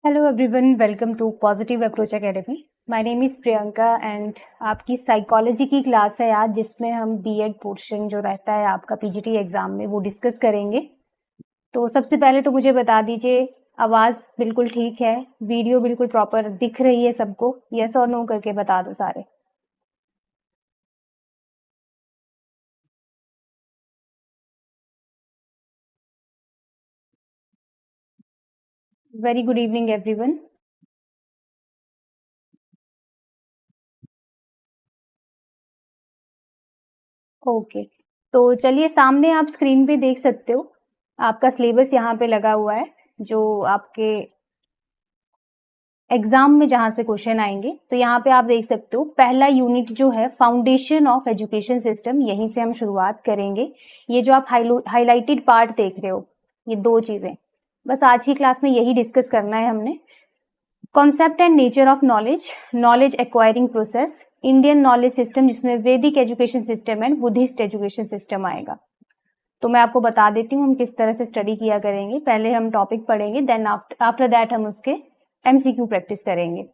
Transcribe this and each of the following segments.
Hello everyone, welcome to positive approach academy. My name is Priyanka and आपकी psychology की class है आज, जिसमें हम बीएड पोर्शन जो रहता है आपका पीजीटी एग्ज़ाम में वो डिस्कस करेंगे। तो सबसे पहले तो मुझे बता दीजिए, आवाज़ बिल्कुल ठीक है, वीडियो बिल्कुल प्रॉपर दिख रही है सबको? यस और नो करके बता दो सारे। Very good evening everyone. Okay, तो चलिए, सामने आप स्क्रीन पे देख सकते हो आपका सिलेबस यहाँ पे लगा हुआ है, जो आपके एग्जाम में जहां से क्वेश्चन आएंगे। तो यहाँ पे आप देख सकते हो पहला यूनिट जो है फाउंडेशन ऑफ एजुकेशन सिस्टम, यहीं से हम शुरुआत करेंगे। ये जो आप हाईलाइटेड पार्ट देख रहे हो, ये दो चीजें बस आज की क्लास में यही डिस्कस करना है हमने। Concept and nature of knowledge, knowledge acquiring process, Indian knowledge system जिसमें वैदिक education system and Buddhist education system आएगा। तो मैं आपको बता देती हूँ हम किस तरह से स्टडी किया करेंगे। पहले हम टॉपिक पढ़ेंगे, देन आफ्टर दैट हम उसके एमसीक्यू प्रैक्टिस करेंगे।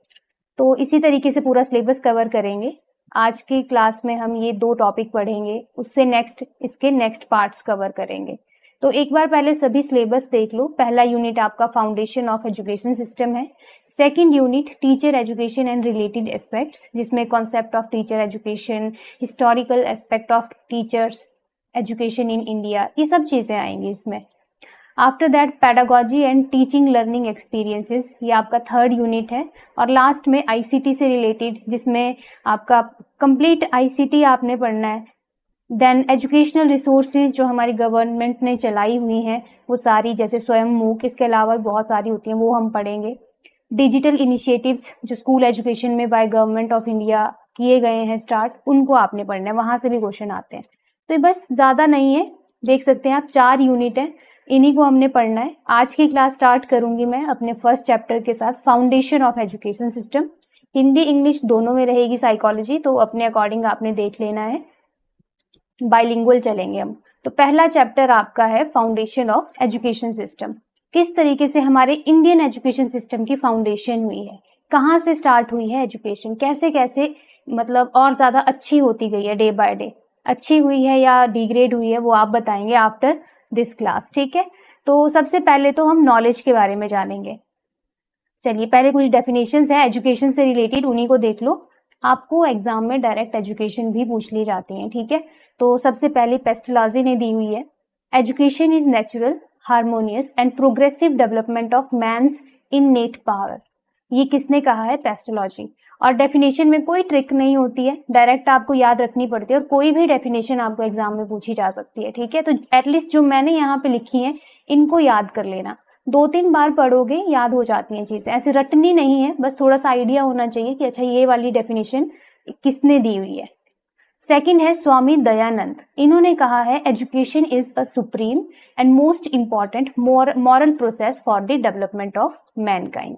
तो इसी तरीके से पूरा सिलेबस कवर करेंगे। आज की क्लास में हम ये दो टॉपिक पढ़ेंगे, उससे नेक्स्ट इसके नेक्स्ट पार्ट्स कवर करेंगे। तो एक बार पहले सभी सिलेबस देख लो। पहला यूनिट आपका फाउंडेशन ऑफ एजुकेशन सिस्टम है। Second unit teacher education and related aspects, जिसमें concept of teacher education, historical aspect of teachers education in India, ये सब चीजें आएंगी इसमें। After that pedagogy and teaching learning experiences, ये आपका थर्ड यूनिट है। और लास्ट में आईसीटी से रिलेटेड, जिसमें आपका कंप्लीट आईसीटी आपने पढ़ना है। देन एजुकेशनल रिसोर्सेज जो हमारी गवर्नमेंट ने चलाई हुई हैं वो सारी, जैसे स्वयं मूक, इसके अलावा बहुत सारी होती हैं, वो हम पढ़ेंगे। डिजिटल इनिशिएटिव्स जो स्कूल एजुकेशन में बाय गवर्नमेंट ऑफ इंडिया किए गए हैं स्टार्ट, उनको आपने पढ़ना है, वहां से भी क्वेश्चन आते हैं। तो बस ज्यादा नहीं है, देख सकते हैं आप 4 यूनिट है, इन्हीं को हमने पढ़ना है। आज की क्लास स्टार्ट करूंगी मैं अपने फर्स्ट चैप्टर के साथ, foundation of education system. Hindi English दोनों में रहेगी साइकोलॉजी, तो अपने अकॉर्डिंग आपने देख लेना है, बाइलिंगुअल चलेंगे हम। तो पहला चैप्टर आपका है फाउंडेशन ऑफ एजुकेशन सिस्टम। किस तरीके से हमारे इंडियन एजुकेशन सिस्टम की फाउंडेशन हुई है, कहाँ से स्टार्ट हुई है एजुकेशन, कैसे कैसे मतलब और ज्यादा अच्छी होती गई है डे बाय डे, अच्छी हुई है या डिग्रेड हुई है, वो आप बताएंगे आफ्टर दिस क्लास, ठीक है। तो सबसे पहले तो हम नॉलेज के बारे में जानेंगे। चलिए, पहले कुछ डेफिनेशंस है एजुकेशन से रिलेटेड, उन्हीं को देख लो। आपको एग्जाम में डायरेक्ट एजुकेशन भी पूछ ली जाती है, ठीक है। तो सबसे पहले पेस्टलॉजी ने दी हुई है, education is natural, harmonious and progressive development of man's innate power. ये किसने कहा है? पेस्टलॉजी। और डेफिनेशन में कोई ट्रिक नहीं होती है, डायरेक्ट आपको याद रखनी पड़ती है, और कोई भी डेफिनेशन आपको एग्जाम में पूछी जा सकती है, ठीक है। तो एटलीस्ट जो मैंने यहाँ पे लिखी है इनको याद कर लेना, 2-3 बार पढ़ोगे याद हो जाती हैं चीजें, ऐसे रटनी नहीं है, बस थोड़ा सा आइडिया होना चाहिए कि अच्छा ये वाली डेफिनेशन किसने दी हुई है। सेकंड है स्वामी दयानंद, इन्होंने कहा है education is a supreme and most important moral process for the development of mankind.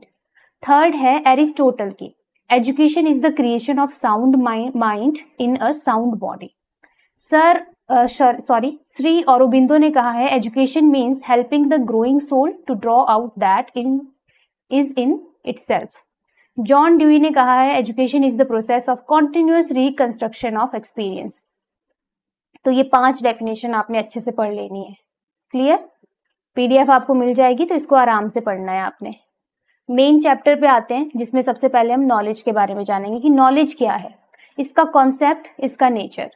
Third है एरिस्टोटल की, education is the creation of sound mind in a sound body. Shri Aurobindo ने कहा है education means helping the growing soul to draw out that is in itself. John Dewey ने कहा है education is the process of continuous reconstruction of experience. तो ये 5 definition आपने अच्छे से पढ़ लेनी है। क्लियर? पीडीएफ आपको मिल जाएगी, तो इसको आराम से पढ़ना है आपने। मेन चैप्टर पे आते हैं, जिसमें सबसे पहले हम नॉलेज के बारे में जानेंगे कि नॉलेज क्या है, इसका कॉन्सेप्ट, इसका नेचर,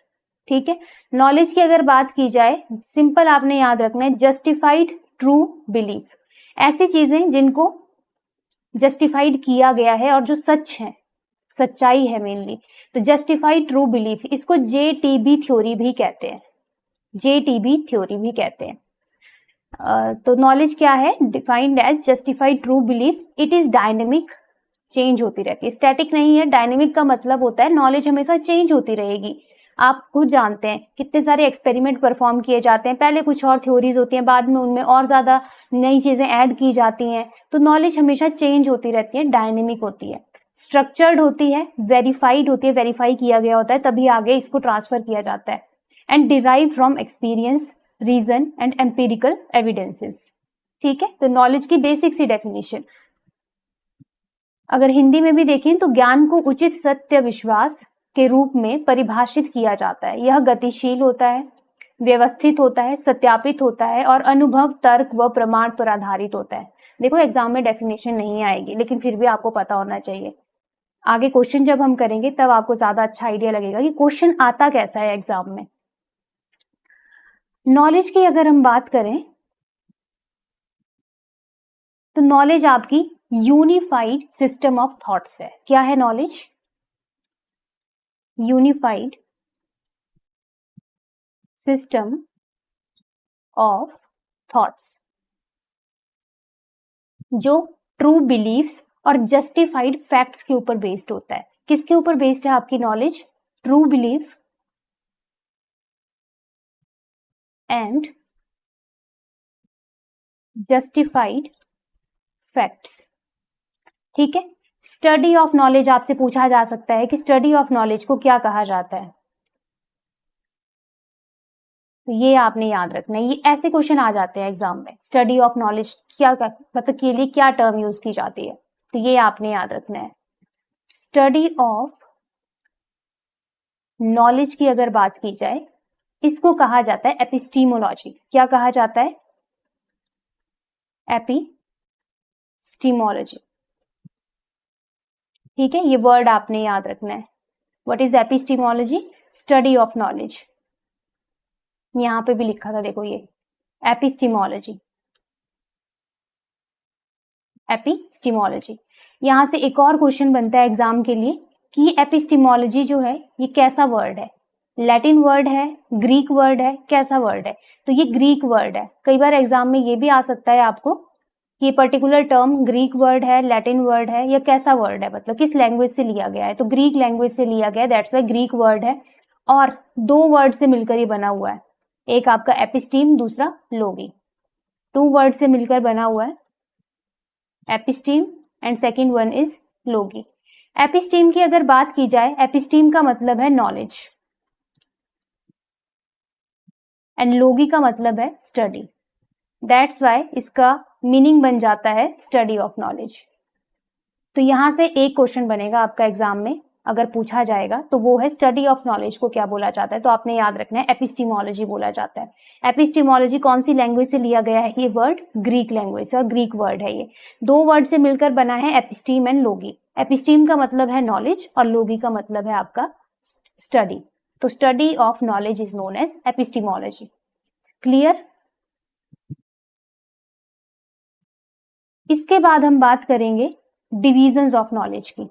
ठीक है। नॉलेज की अगर बात की जाए, सिंपल आपने याद रखना है, जस्टिफाइड ट्रू बिलीफ, ऐसी चीजें जिनको जस्टिफाइड किया गया है और जो सच है, सच्चाई है मेनली। तो जस्टिफाइड ट्रू बिलीफ, इसको जेटीबी थ्योरी भी कहते हैं, जेटीबी थ्योरी भी कहते हैं। तो नॉलेज क्या है? Defined as justified true belief, it is dynamic, change होती रहती है, स्टैटिक नहीं है। डायनेमिक का मतलब होता है नॉलेज हमेशा चेंज होती रहेगी। आप खुद जानते हैं कितने सारे एक्सपेरिमेंट परफॉर्म किए जाते हैं, पहले कुछ और थ्योरीज होती हैं, बाद में उनमें और ज्यादा नई चीजें ऐड की जाती हैं। तो नॉलेज हमेशा चेंज होती रहती है, डायनेमिक होती है, स्ट्रक्चर्ड होती है, वेरीफाइड होती है, वेरीफाई किया गया होता है तभी आगे इसको ट्रांसफर किया जाता है, and derive from experience, reason and empirical evidences, ठीक है। तो नॉलेज की बेसिक सी डेफिनेशन। अगर हिंदी में भी देखें तो ज्ञान को उचित सत्य विश्वास के रूप में परिभाषित किया जाता है। यह गतिशील होता है, व्यवस्थित होता है, सत्यापित होता है और अनुभव, तर्क व प्रमाण पर आधारित होता है। देखो एग्जाम में डेफिनेशन नहीं आएगी, लेकिन फिर भी आपको पता होना चाहिए। आगे क्वेश्चन जब हम करेंगे तब आपको ज्यादा अच्छा आइडिया लगेगा कि क्वेश्चन आता कैसा है एग्जाम में। नॉलेज की अगर हम बात करें तो नॉलेज आपकी यूनिफाइड सिस्टम ऑफ थॉट्स है। क्या है knowledge? Unified system of thoughts, जो ट्रू बिलीफ्स और जस्टिफाइड फैक्ट्स के ऊपर बेस्ड होता है। किसके ऊपर बेस्ड है आपकी knowledge? True belief and justified facts. ठीक है। स्टडी ऑफ नॉलेज आपसे पूछा जा सकता है कि स्टडी ऑफ नॉलेज को क्या कहा जाता है, तो ये आपने याद रखना है। ये ऐसे क्वेश्चन आ जाते हैं एग्जाम में, स्टडी ऑफ नॉलेज क्या मतलब के लिए क्या टर्म यूज की जाती है, तो ये आपने याद रखना है। स्टडी ऑफ नॉलेज की अगर बात की जाए, इसको कहा जाता है एपिस्टीमोलॉजी। क्या कहा जाता है? एपिस्टीमोलॉजी। ठीक है, ये वर्ड आपने याद रखना है। What is epistemology? Study of knowledge. यहां पे भी लिखा था, देखो ये एपिस्टीमोलॉजी, एपिस्टीमोलॉजी। यहां से एक और क्वेश्चन बनता है एग्जाम के लिए कि एपिस्टीमोलॉजी जो है ये कैसा वर्ड है? लैटिन वर्ड है, ग्रीक वर्ड है, कैसा वर्ड है? तो ये ग्रीक वर्ड है। कई बार एग्जाम में ये भी आ सकता है आपको कि ये पर्टिकुलर टर्म ग्रीक वर्ड है, लैटिन वर्ड है, या कैसा वर्ड है, मतलब किस लैंग्वेज से लिया गया है। तो ग्रीक लैंग्वेज से लिया गया है, दैट्स वाई ग्रीक वर्ड है। और दो वर्ड से मिलकर ये बना हुआ है, एक आपका एपिस्टीम, दूसरा लोगी। 2 वर्ड से मिलकर बना हुआ है, एपिस्टीम एंड सेकेंड वन इज लोगी। एपिस्टीम की अगर बात की जाए, एपिस्टीम का मतलब है नॉलेज एंड लोगी का मतलब है स्टडी। दैट्स वाई इसका मीनिंग बन जाता है स्टडी ऑफ नॉलेज। तो यहां से एक क्वेश्चन बनेगा आपका एग्जाम में, अगर पूछा जाएगा तो वो है स्टडी ऑफ नॉलेज को क्या बोला जाता है, तो आपने याद रखना है एपिस्टीमोलॉजी बोला जाता है। एपिस्टीमोलॉजी कौन सी लैंग्वेज से लिया गया है? ये वर्ड ग्रीक लैंग्वेज से, और ग्रीक वर्ड है ये। 2 वर्ड से मिलकर बना है एपिस्टीम एंड लोगी। एपिस्टीम का मतलब है नॉलेज और लोगी का मतलब है आपका स्टडी। तो study of knowledge is known as epistemology. Clear? इसके बाद हम बात करेंगे डिविजन्स ऑफ नॉलेज की।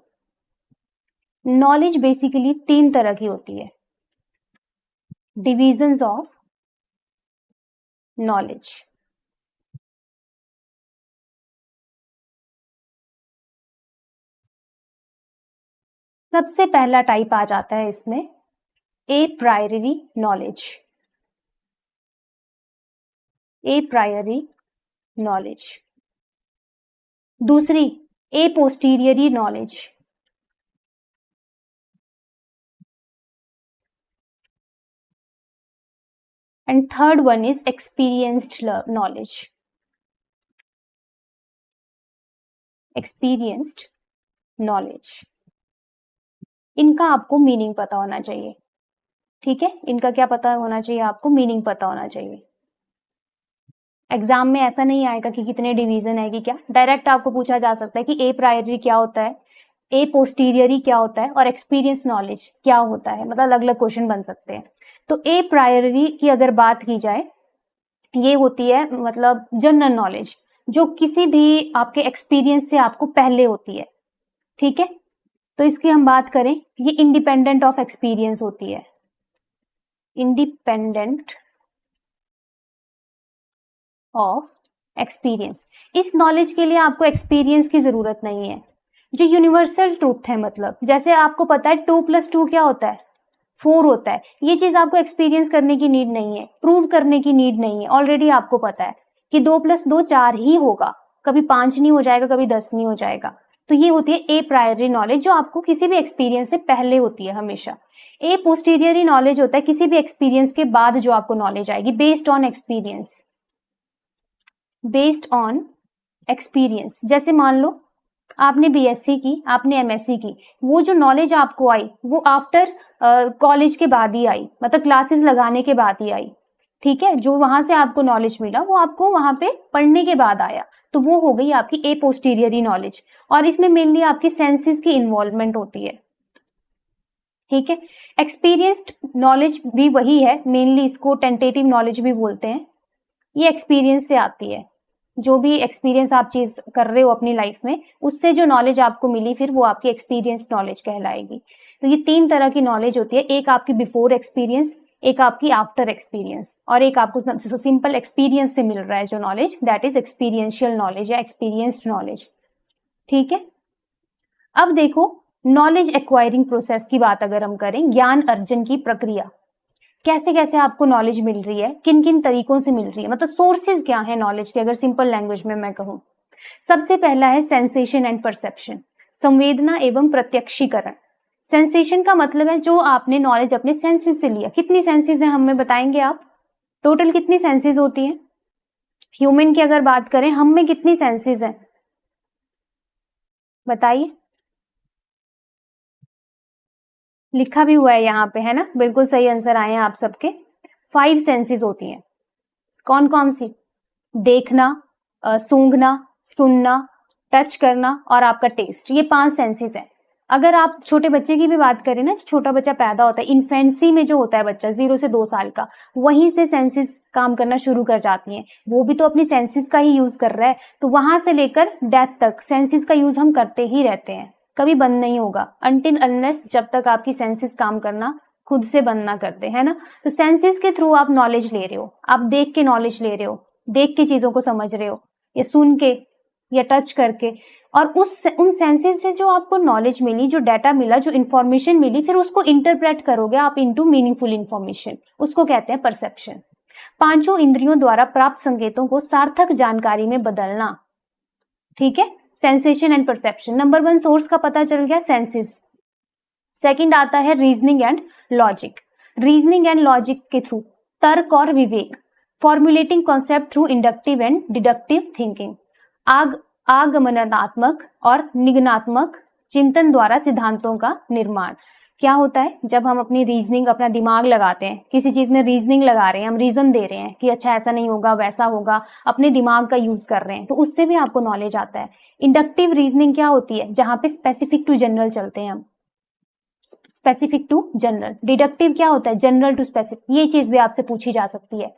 नॉलेज बेसिकली 3 तरह की होती है। डिविजन्स ऑफ नॉलेज, सबसे पहला टाइप आ जाता है इसमें a priori knowledge. A priori knowledge. दूसरी a posteriori knowledge. And third one is experienced knowledge. Experienced knowledge. इनका आपको मीनिंग पता होना चाहिए। ठीक है, इनका क्या पता होना चाहिए आपको? मीनिंग पता होना चाहिए। एग्जाम में ऐसा नहीं आएगा कि कितने डिवीजन है कि क्या, डायरेक्ट आपको पूछा जा सकता है कि ए प्रायरी क्या होता है, ए पोस्टीरियरी क्या होता है, और एक्सपीरियंस नॉलेज क्या होता है, मतलब अलग अलग क्वेश्चन बन सकते हैं। तो ए प्रायरी की अगर बात की जाए, ये होती है मतलब जनरल नॉलेज, जो किसी भी आपके एक्सपीरियंस से आपको पहले होती है। ठीक है, तो इसकी हम बात करें, ये इंडिपेंडेंट ऑफ एक्सपीरियंस होती है। Independent of experience. इस नॉलेज के लिए आपको एक्सपीरियंस की जरूरत नहीं है, जो यूनिवर्सल ट्रूथ है, मतलब जैसे आपको पता है 2 + 2 क्या होता है? 4 होता है। ये चीज आपको एक्सपीरियंस करने की नीड नहीं है, प्रूव करने की नीड नहीं है, ऑलरेडी आपको पता है कि 2 + 2 4 ही होगा, कभी 5 नहीं हो जाएगा, कभी 10 नहीं हो जाएगा। तो ये होती है ए प्रायरी नॉलेज, जो आपको किसी भी एक्सपीरियंस से पहले होती है हमेशा। ए पोस्टीरियरी नॉलेज होता है किसी भी एक्सपीरियंस के बाद जो आपको नॉलेज आएगी, based on experience. Based on experience. जैसे मान लो आपने बीएससी की, आपने एमएससी की, वो जो नॉलेज आपको आई वो आफ्टर कॉलेज के बाद ही आई, मतलब क्लासेस लगाने के बाद ही आई, ठीक है। जो वहां से आपको नॉलेज मिला वो आपको वहां पे पढ़ने के बाद आया, तो वो हो गई आपकी ए पोस्टीरियरी नॉलेज। और इसमें मेनली आपकी सेंसेस की इन्वॉल्वमेंट होती है, ठीक है। एक्सपीरियंस्ड नॉलेज भी वही है, मेनली इसको टेंटेटिव नॉलेज भी बोलते हैं। ये एक्सपीरियंस से आती है, जो भी एक्सपीरियंस आप चीज कर रहे हो अपनी लाइफ में, उससे जो नॉलेज आपको मिली फिर वो आपकी एक्सपीरियंस नॉलेज कहलाएगी। तो ये 3 तरह की नॉलेज होती है, एक आपकी बिफोर एक्सपीरियंस, एक आपकी आफ्टर एक्सपीरियंस, और एक आपको सिंपल एक्सपीरियंस से मिल रहा है जो knowledge, that is experiential knowledge या एक्सपीरियंस्ड नॉलेज, ठीक है। अब देखो नॉलेज एक्वायरिंग प्रोसेस की बात अगर हम करें, ज्ञान अर्जन की प्रक्रिया, कैसे कैसे आपको नॉलेज मिल रही है, किन किन तरीकों से मिल रही है, मतलब सोर्सेज क्या है नॉलेज के, अगर सिंपल लैंग्वेज में मैं कहूं। सबसे पहला है सेंसेशन एंड परसेप्शन, संवेदना एवं प्रत्यक्षीकरण। सेंसेशन का मतलब है जो आपने नॉलेज अपने सेंसेस से लिया। कितनी सेंसेस है हमें बताएंगे आप, टोटल कितनी सेंसेस होती है ह्यूमन की अगर बात करें, हम में कितनी सेंसेस हैं बताइए। लिखा भी हुआ है यहाँ पे, है ना, बिल्कुल सही आंसर आए हैं आप सबके। 5 सेंसेस होती हैं, कौन कौन सी, देखना, सूंघना, सुनना, टच करना और आपका टेस्ट, ये 5 सेंसेस हैं। अगर आप छोटे बच्चे की भी बात करें ना, छोटा बच्चा पैदा होता है, इन्फेंसी में जो होता है बच्चा 0 से 2 साल का, वहीं से सेंसेस काम करना शुरू कर जाती हैं। वो भी तो अपनी सेंसेस का ही यूज कर रहा है, तो वहां से लेकर डेथ तक सेंसेस का यूज हम करते ही रहते हैं, कभी बंद नहीं होगा, अनटिल अनलेस जब तक आपकी सेंसेस काम करना खुद से बंद ना करते, है ना। तो सेंसेस के थ्रू आप नॉलेज ले रहे हो, आप देख के नॉलेज ले रहे हो, देख के चीजों को समझ रहे हो, या सुन के या टच करके, और उन सेंसेस से जो आपको नॉलेज मिली, जो डाटा मिला, जो इंफॉर्मेशन मिली, फिर उसको इंटरप्रेट करोगे आप इनटू मीनिंगफुल इंफॉर्मेशन, उसको कहते हैं परसेप्शन। 5 इंद्रियों द्वारा प्राप्त संकेतों को सार्थक जानकारी में बदलना, ठीक है, sensation and perception. Number 1 source का पता चल गया, सेंसेस। सेकंड आता है reasoning and logic. Reasoning and logic के थ्रू तर्क और विवेक, formulating concept through inductive and deductive thinking, आगमनात्मक और निगमनात्मक चिंतन द्वारा सिद्धांतों का निर्माण। क्या होता है, जब हम अपनी रीजनिंग, अपना दिमाग लगाते हैं, किसी चीज में रीजनिंग लगा रहे हैं, हम रीजन दे रहे हैं कि अच्छा ऐसा नहीं होगा, वैसा होगा, अपने दिमाग का यूज कर रहे हैं, तो उससे भी आपको नॉलेज आता है। इंडक्टिव रीजनिंग क्या होती है, जहां पे स्पेसिफिक टू जनरल चलते हैं हम, स्पेसिफिक टू जनरल। डिडक्टिव क्या होता है, जनरल टू स्पेसिफिक, ये चीज भी आपसे पूछी जा सकती है,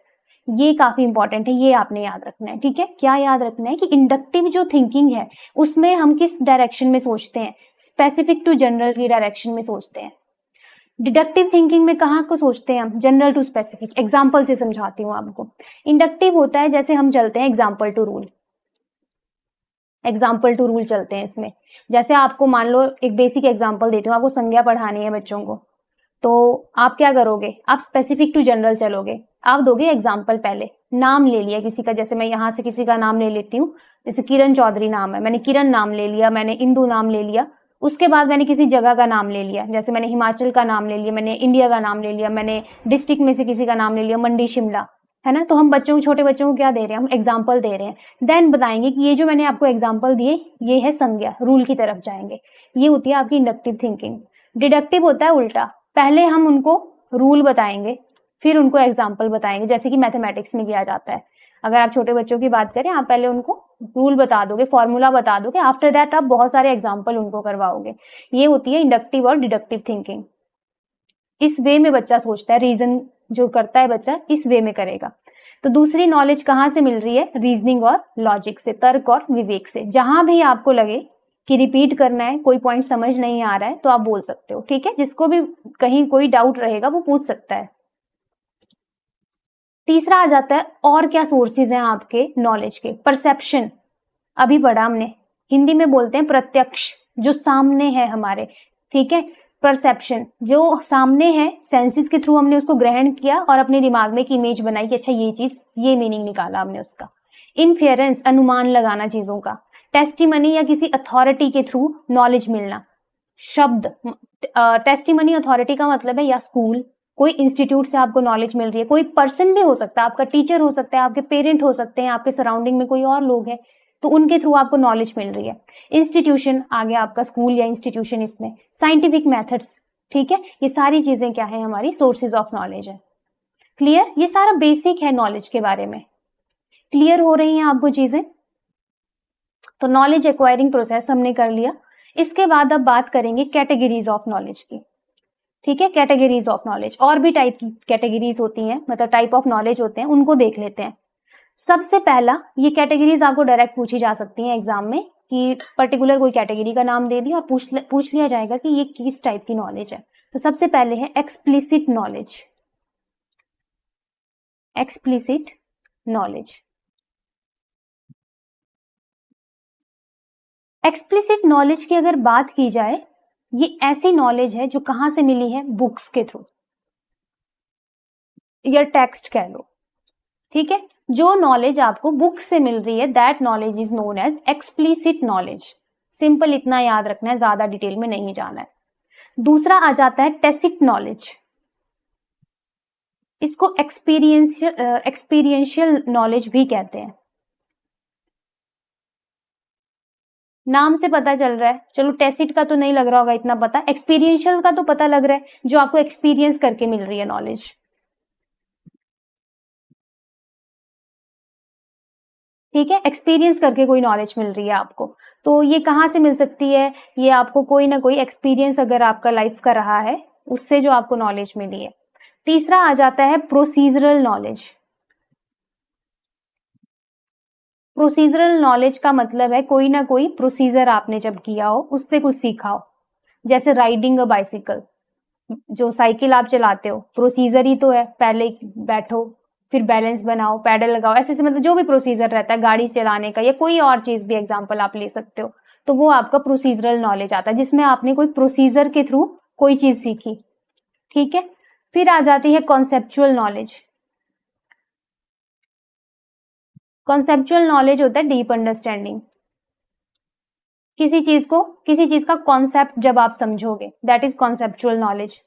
ये काफी इंपॉर्टेंट है, ये आपने याद रखना है, ठीक है। क्या याद रखना है कि इंडक्टिव जो थिंकिंग है उसमें हम किस डायरेक्शन में सोचते हैं, स्पेसिफिक टू जनरल की डायरेक्शन में सोचते हैं। डिडक्टिव थिंकिंग में कहाँ को सोचते हैं हम, जनरल टू स्पेसिफिक। एग्जाम्पल से समझाती हूँ आपको। इंडक्टिव होता है जैसे हम चलते हैं example to rule, example to rule चलते हैं इसमें। जैसे आपको मान लो एक बेसिक एग्जाम्पल देती हूँ, आपको संज्ञा पढ़ानी है बच्चों को, तो आप क्या करोगे, आप स्पेसिफिक टू जनरल चलोगे, आप दोगे एग्जाम्पल। पहले नाम ले लिया किसी का, जैसे मैं यहाँ से किसी का नाम ले लेती हूँ, जैसे किरण चौधरी नाम है, मैंने किरण नाम ले लिया, मैंने इंदु नाम ले लिया। उसके बाद मैंने किसी जगह का नाम ले लिया, जैसे मैंने हिमाचल का नाम ले लिया, मैंने इंडिया का नाम ले लिया, मैंने डिस्ट्रिक्ट में से किसी का नाम ले लिया, मंडी, शिमला, है ना। तो हम बच्चों को, छोटे बच्चों को क्या दे रहे हैं, हम एग्जाम्पल दे रहे हैं। देन बताएंगे कि ये जो मैंने आपको एग्जाम्पल दिए ये है संज्ञा, रूल की तरफ जाएंगे। ये होती है आपकी इंडक्टिव थिंकिंग। डिडक्टिव होता है उल्टा, पहले हम उनको रूल बताएंगे, फिर उनको एग्जाम्पल बताएंगे, जैसे कि मैथमेटिक्स में किया जाता है। अगर आप छोटे बच्चों की बात करें, आप पहले उनको रूल बता दोगे, फॉर्मूला बता दोगे, आफ्टर दैट आप बहुत सारे एग्जाम्पल उनको करवाओगे। ये होती है इंडक्टिव और डिडक्टिव थिंकिंग। इस वे में बच्चा सोचता है, रीजन जो करता है बच्चा इस वे में करेगा। तो दूसरी नॉलेज कहाँ से मिल रही है, रीजनिंग और लॉजिक से, तर्क और विवेक से। जहां भी आपको लगे कि रिपीट करना है, कोई पॉइंट समझ नहीं आ रहा है, तो आप बोल सकते हो, ठीक है। जिसको भी कहीं कोई डाउट रहेगा वो पूछ सकता है। तीसरा आ जाता है और क्या सोर्सेज हैं आपके नॉलेज के, परसेप्शन। अभी पढ़ा हमने, हिंदी में बोलते हैं प्रत्यक्ष, जो सामने है हमारे, ठीक है। परसेप्शन जो सामने है, सेंसेस के थ्रू हमने उसको ग्रहण किया और अपने दिमाग में एक इमेज बनाई कि अच्छा ये चीज, ये मीनिंग निकाला हमने उसका। इन्फेरेंस, अनुमान लगाना चीजों का। टेस्टिमनी या किसी अथॉरिटी के थ्रू नॉलेज मिलना। शब्द, टेस्टिमनी अथॉरिटी का मतलब है या स्कूल, कोई इंस्टीट्यूट से आपको नॉलेज मिल रही है, कोई पर्सन भी हो सकता है, आपका टीचर हो सकता है, आपके पेरेंट हो सकते हैं, आपके सराउंडिंग में कोई और लोग हैं, तो उनके थ्रू आपको नॉलेज मिल रही है। इंस्टीट्यूशन आ गया आपका स्कूल या इंस्टीट्यूशन, इसमें साइंटिफिक मेथड्स, ठीक है, ये सारी चीजें क्या है, हमारी सोर्सेज ऑफ नॉलेज है। क्लियर, ये सारा बेसिक है नॉलेज के बारे में। क्लियर हो रही हैं आपको चीजें? तो नॉलेज एक्वायरिंग प्रोसेस हमने कर लिया। इसके बाद अब बात करेंगे कैटेगरीज ऑफ नॉलेज की, ठीक है। कैटेगरीज ऑफ नॉलेज, और भी टाइप की कैटेगरीज होती हैं, मतलब टाइप ऑफ नॉलेज होते हैं, उनको देख लेते हैं। सबसे पहला, ये कैटेगरीज आपको डायरेक्ट पूछी जा सकती हैं एग्जाम में, कि पर्टिकुलर कोई कैटेगरी का नाम दे दिया और पूछ लिया जाएगा कि ये किस टाइप की नॉलेज है। तो सबसे पहले है explicit knowledge. Explicit knowledge, explicit knowledge की अगर बात की जाए, ये ऐसी नॉलेज है जो कहां से मिली है, बुक्स के थ्रू या टेक्स्ट कह लो, ठीक है। जो नॉलेज आपको बुक से मिल रही है, that knowledge is known as explicit knowledge. Simple इतना याद रखना है, ज्यादा डिटेल में नहीं जाना है। दूसरा आ जाता है टैसिट नॉलेज। इसको एक्सपीरियंशियल नॉलेज भी कहते हैं। नाम से पता चल रहा है, चलो टैसिट का तो नहीं लग रहा होगा इतना पता, एक्सपीरियंशियल का तो पता लग रहा है, जो आपको एक्सपीरियंस करके मिल रही है नॉलेज, ठीक है। एक्सपीरियंस करके कोई नॉलेज मिल रही है आपको, तो ये कहाँ से मिल सकती है, ये आपको कोई ना कोई एक्सपीरियंस अगर आपका लाइफ का रहा है, उससे जो आपको नॉलेज मिली है। तीसरा आ जाता है प्रोसीजरल नॉलेज। प्रोसीजरल नॉलेज का मतलब है कोई ना कोई प्रोसीजर आपने जब किया हो, उससे कुछ सीखा हो। जैसे राइडिंग अ बाइसिकल, जो साइकिल आप चलाते हो, प्रोसीजर ही तो है, पहले बैठो, फिर बैलेंस बनाओ, पैडल लगाओ, ऐसे ऐसे, मतलब जो भी प्रोसीजर रहता है गाड़ी चलाने का, या कोई और चीज भी एग्जांपल आप ले सकते हो, तो वो आपका प्रोसीजरल नॉलेज आता है, जिसमें आपने कोई प्रोसीजर के थ्रू कोई चीज सीखी, ठीक है। फिर आ जाती है कॉन्सेप्चुअल नॉलेज। कॉन्सेप्चुअल नॉलेज होता है डीप अंडरस्टैंडिंग, किसी चीज का कॉन्सेप्ट जब आप समझोगे, दैट इज कॉन्सेप्चुअल नॉलेज।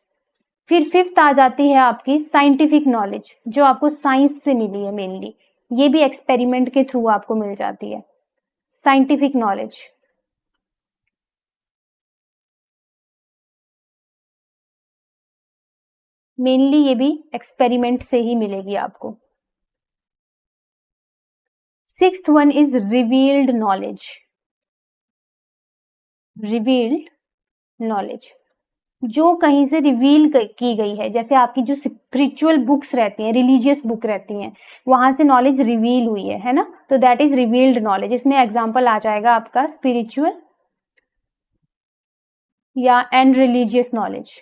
फिर फिफ्थ आ जाती है आपकी साइंटिफिक नॉलेज, जो आपको साइंस से मिली है मेनली, ये भी एक्सपेरिमेंट के थ्रू आपको मिल जाती है, साइंटिफिक नॉलेज। मेनली ये भी एक्सपेरिमेंट से ही मिलेगी आपको। Sixth one is revealed knowledge. Revealed knowledge, जो कहीं से रिवील की गई है, जैसे आपकी जो स्पिरिचुअल बुक्स रहती हैं, रिलीजियस बुक रहती हैं, वहां से नॉलेज रिवील हुई है ना, तो दैट इज रिवील्ड नॉलेज। इसमें एग्जांपल आ जाएगा आपका स्पिरिचुअल या and religious knowledge.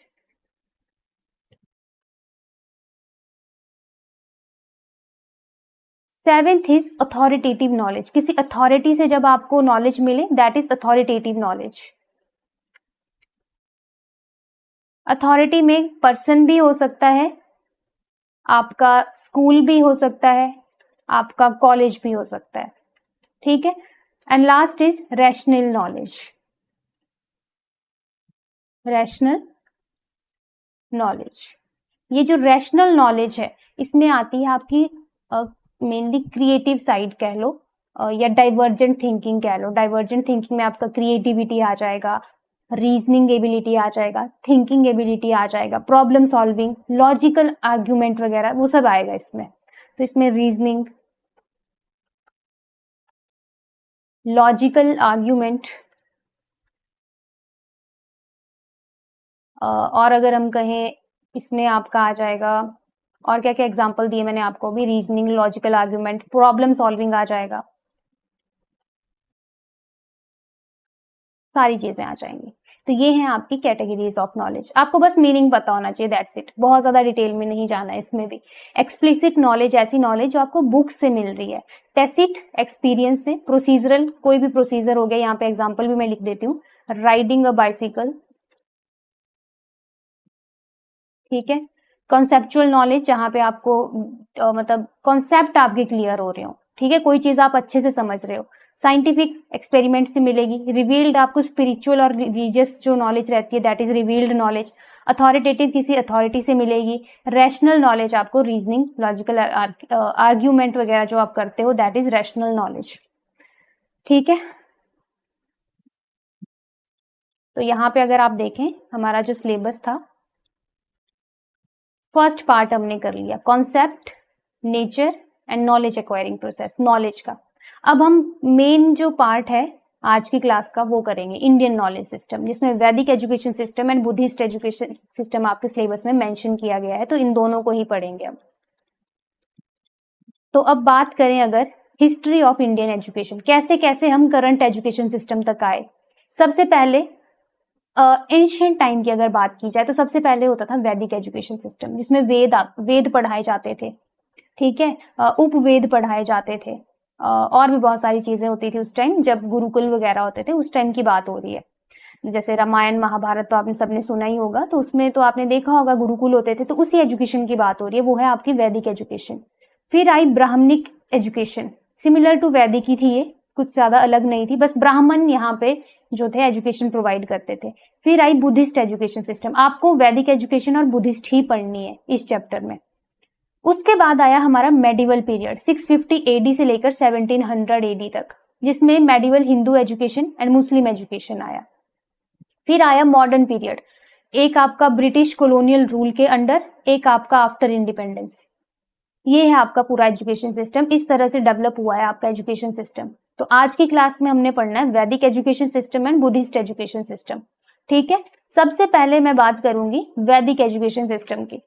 Seventh is authoritative knowledge. किसी अथॉरिटी से जब आपको नॉलेज मिले, that is authoritative knowledge. Authority में पर्सन भी हो सकता है, आपका स्कूल भी हो सकता है, आपका कॉलेज भी हो सकता है, ठीक है। And last is rational knowledge. Rational knowledge, ये जो रैशनल नॉलेज है, इसमें आती है आपकी मेनली क्रिएटिव साइड कह लो, या डाइवर्जेंट थिंकिंग कह लो। डाइवर्जेंट थिंकिंग में आपका क्रिएटिविटी आ जाएगा, रीजनिंग एबिलिटी आ जाएगा, थिंकिंग एबिलिटी आ जाएगा, प्रॉब्लम सॉल्विंग, लॉजिकल आर्ग्यूमेंट वगैरह, वो सब आएगा इसमें। तो इसमें रीजनिंग, लॉजिकल आर्ग्यूमेंट, और अगर हम कहें इसमें आपका आ जाएगा, और क्या क्या एग्जांपल दिए मैंने आपको भी, reasoning, logical argument, problem solving आ जाएगा, सारी चीजें आ जाएंगी। तो ये है आपकी कैटेगरीज ऑफ नॉलेज। आपको बस मीनिंग पता होना चाहिए, दैट्स इट, बहुत ज्यादा डिटेल में नहीं जाना है इसमें भी। एक्सप्लिसिट नॉलेज, ऐसी नॉलेज जो आपको बुक से मिल रही है। टैसिट, एक्सपीरियंस से। प्रोसीजरल, कोई भी प्रोसीजर हो गया, यहाँ पे एग्जाम्पल भी मैं लिख देती हूँ, राइडिंग अ बाइसिकल, ठीक है। कॉन्सेप्चुअल नॉलेज, जहाँ पे आपको मतलब कॉन्सेप्ट आपके क्लियर हो रहे हो, ठीक है, कोई चीज आप अच्छे से समझ रहे हो। साइंटिफिक, एक्सपेरिमेंट से मिलेगी। रिवील्ड, आपको स्पिरिचुअल और रिलीजियस जो नॉलेज रहती है, that is revealed knowledge. Authoritative, किसी अथॉरिटी से मिलेगी। रैशनल नॉलेज, आपको रीजनिंग, लॉजिकल आर्ग्यूमेंट वगैरह जो आप करते हो, दैट इज रैशनल नॉलेज। ठीक है, तो यहाँ पे अगर आप देखें हमारा जो सिलेबस था, फर्स्ट पार्ट हमने कर लिया, concept, nature and knowledge acquiring process, knowledge का। अब हम मेन जो पार्ट है आज की क्लास का वो करेंगे, इंडियन नॉलेज सिस्टम, जिसमें वैदिक education system and Buddhist education system आपके सिलेबस में मेंशन किया गया है, तो इन दोनों को ही पढ़ेंगे अब। तो अब बात करें अगर हिस्ट्री ऑफ इंडियन एजुकेशन, कैसे कैसे हम करंट एजुकेशन सिस्टम तक आए। सबसे पहले एंशिएंट टाइम की अगर बात की जाए तो सबसे पहले होता था वैदिक एजुकेशन सिस्टम, जिसमें वेद पढ़ाए जाते थे, ठीक है, उपवेद पढ़ाए जाते थे, और भी बहुत सारी चीजें होती थी उस टाइम, जब गुरुकुल वगैरह होते थे उस टाइम की बात हो रही है। जैसे रामायण महाभारत तो आपने सबने सुना ही होगा, तो उसमें तो आपने देखा होगा गुरुकुल होते थे, तो उसी एजुकेशन की बात हो रही है, वो है आपकी वैदिक एजुकेशन। फिर आई ब्राह्मणिक एजुकेशन, सिमिलर टू वैदिक ही थी ये, कुछ ज्यादा अलग नहीं थी, बस ब्राह्मण यहाँ पे जो थे एजुकेशन प्रोवाइड करते थे। फिर आई बुद्धिस्ट एजुकेशन सिस्टम, आपको वैदिक एजुकेशन और बुद्धिस्ट ही पढ़नी है इस चैप्टर में। उसके बाद आया हमारा मेडिवल पीरियड, 650 एडी से लेकर 1700 एडी तक, जिसमें medieval Hindu education and Muslim education आया। फिर आया मॉडर्न पीरियड, एक आपका ब्रिटिश कॉलोनियल रूल के अंडर, एक आपका आफ्टर इंडिपेंडेंस। ये है आपका पूरा एजुकेशन सिस्टम, इस तरह से डेवलप हुआ है आपका एजुकेशन सिस्टम। तो आज की क्लास में हमने पढ़ना है वैदिक education system and Buddhist education system, ठीक है। सबसे पहले मैं बात करूंगी वैदिक एजुकेशन सिस्टम की।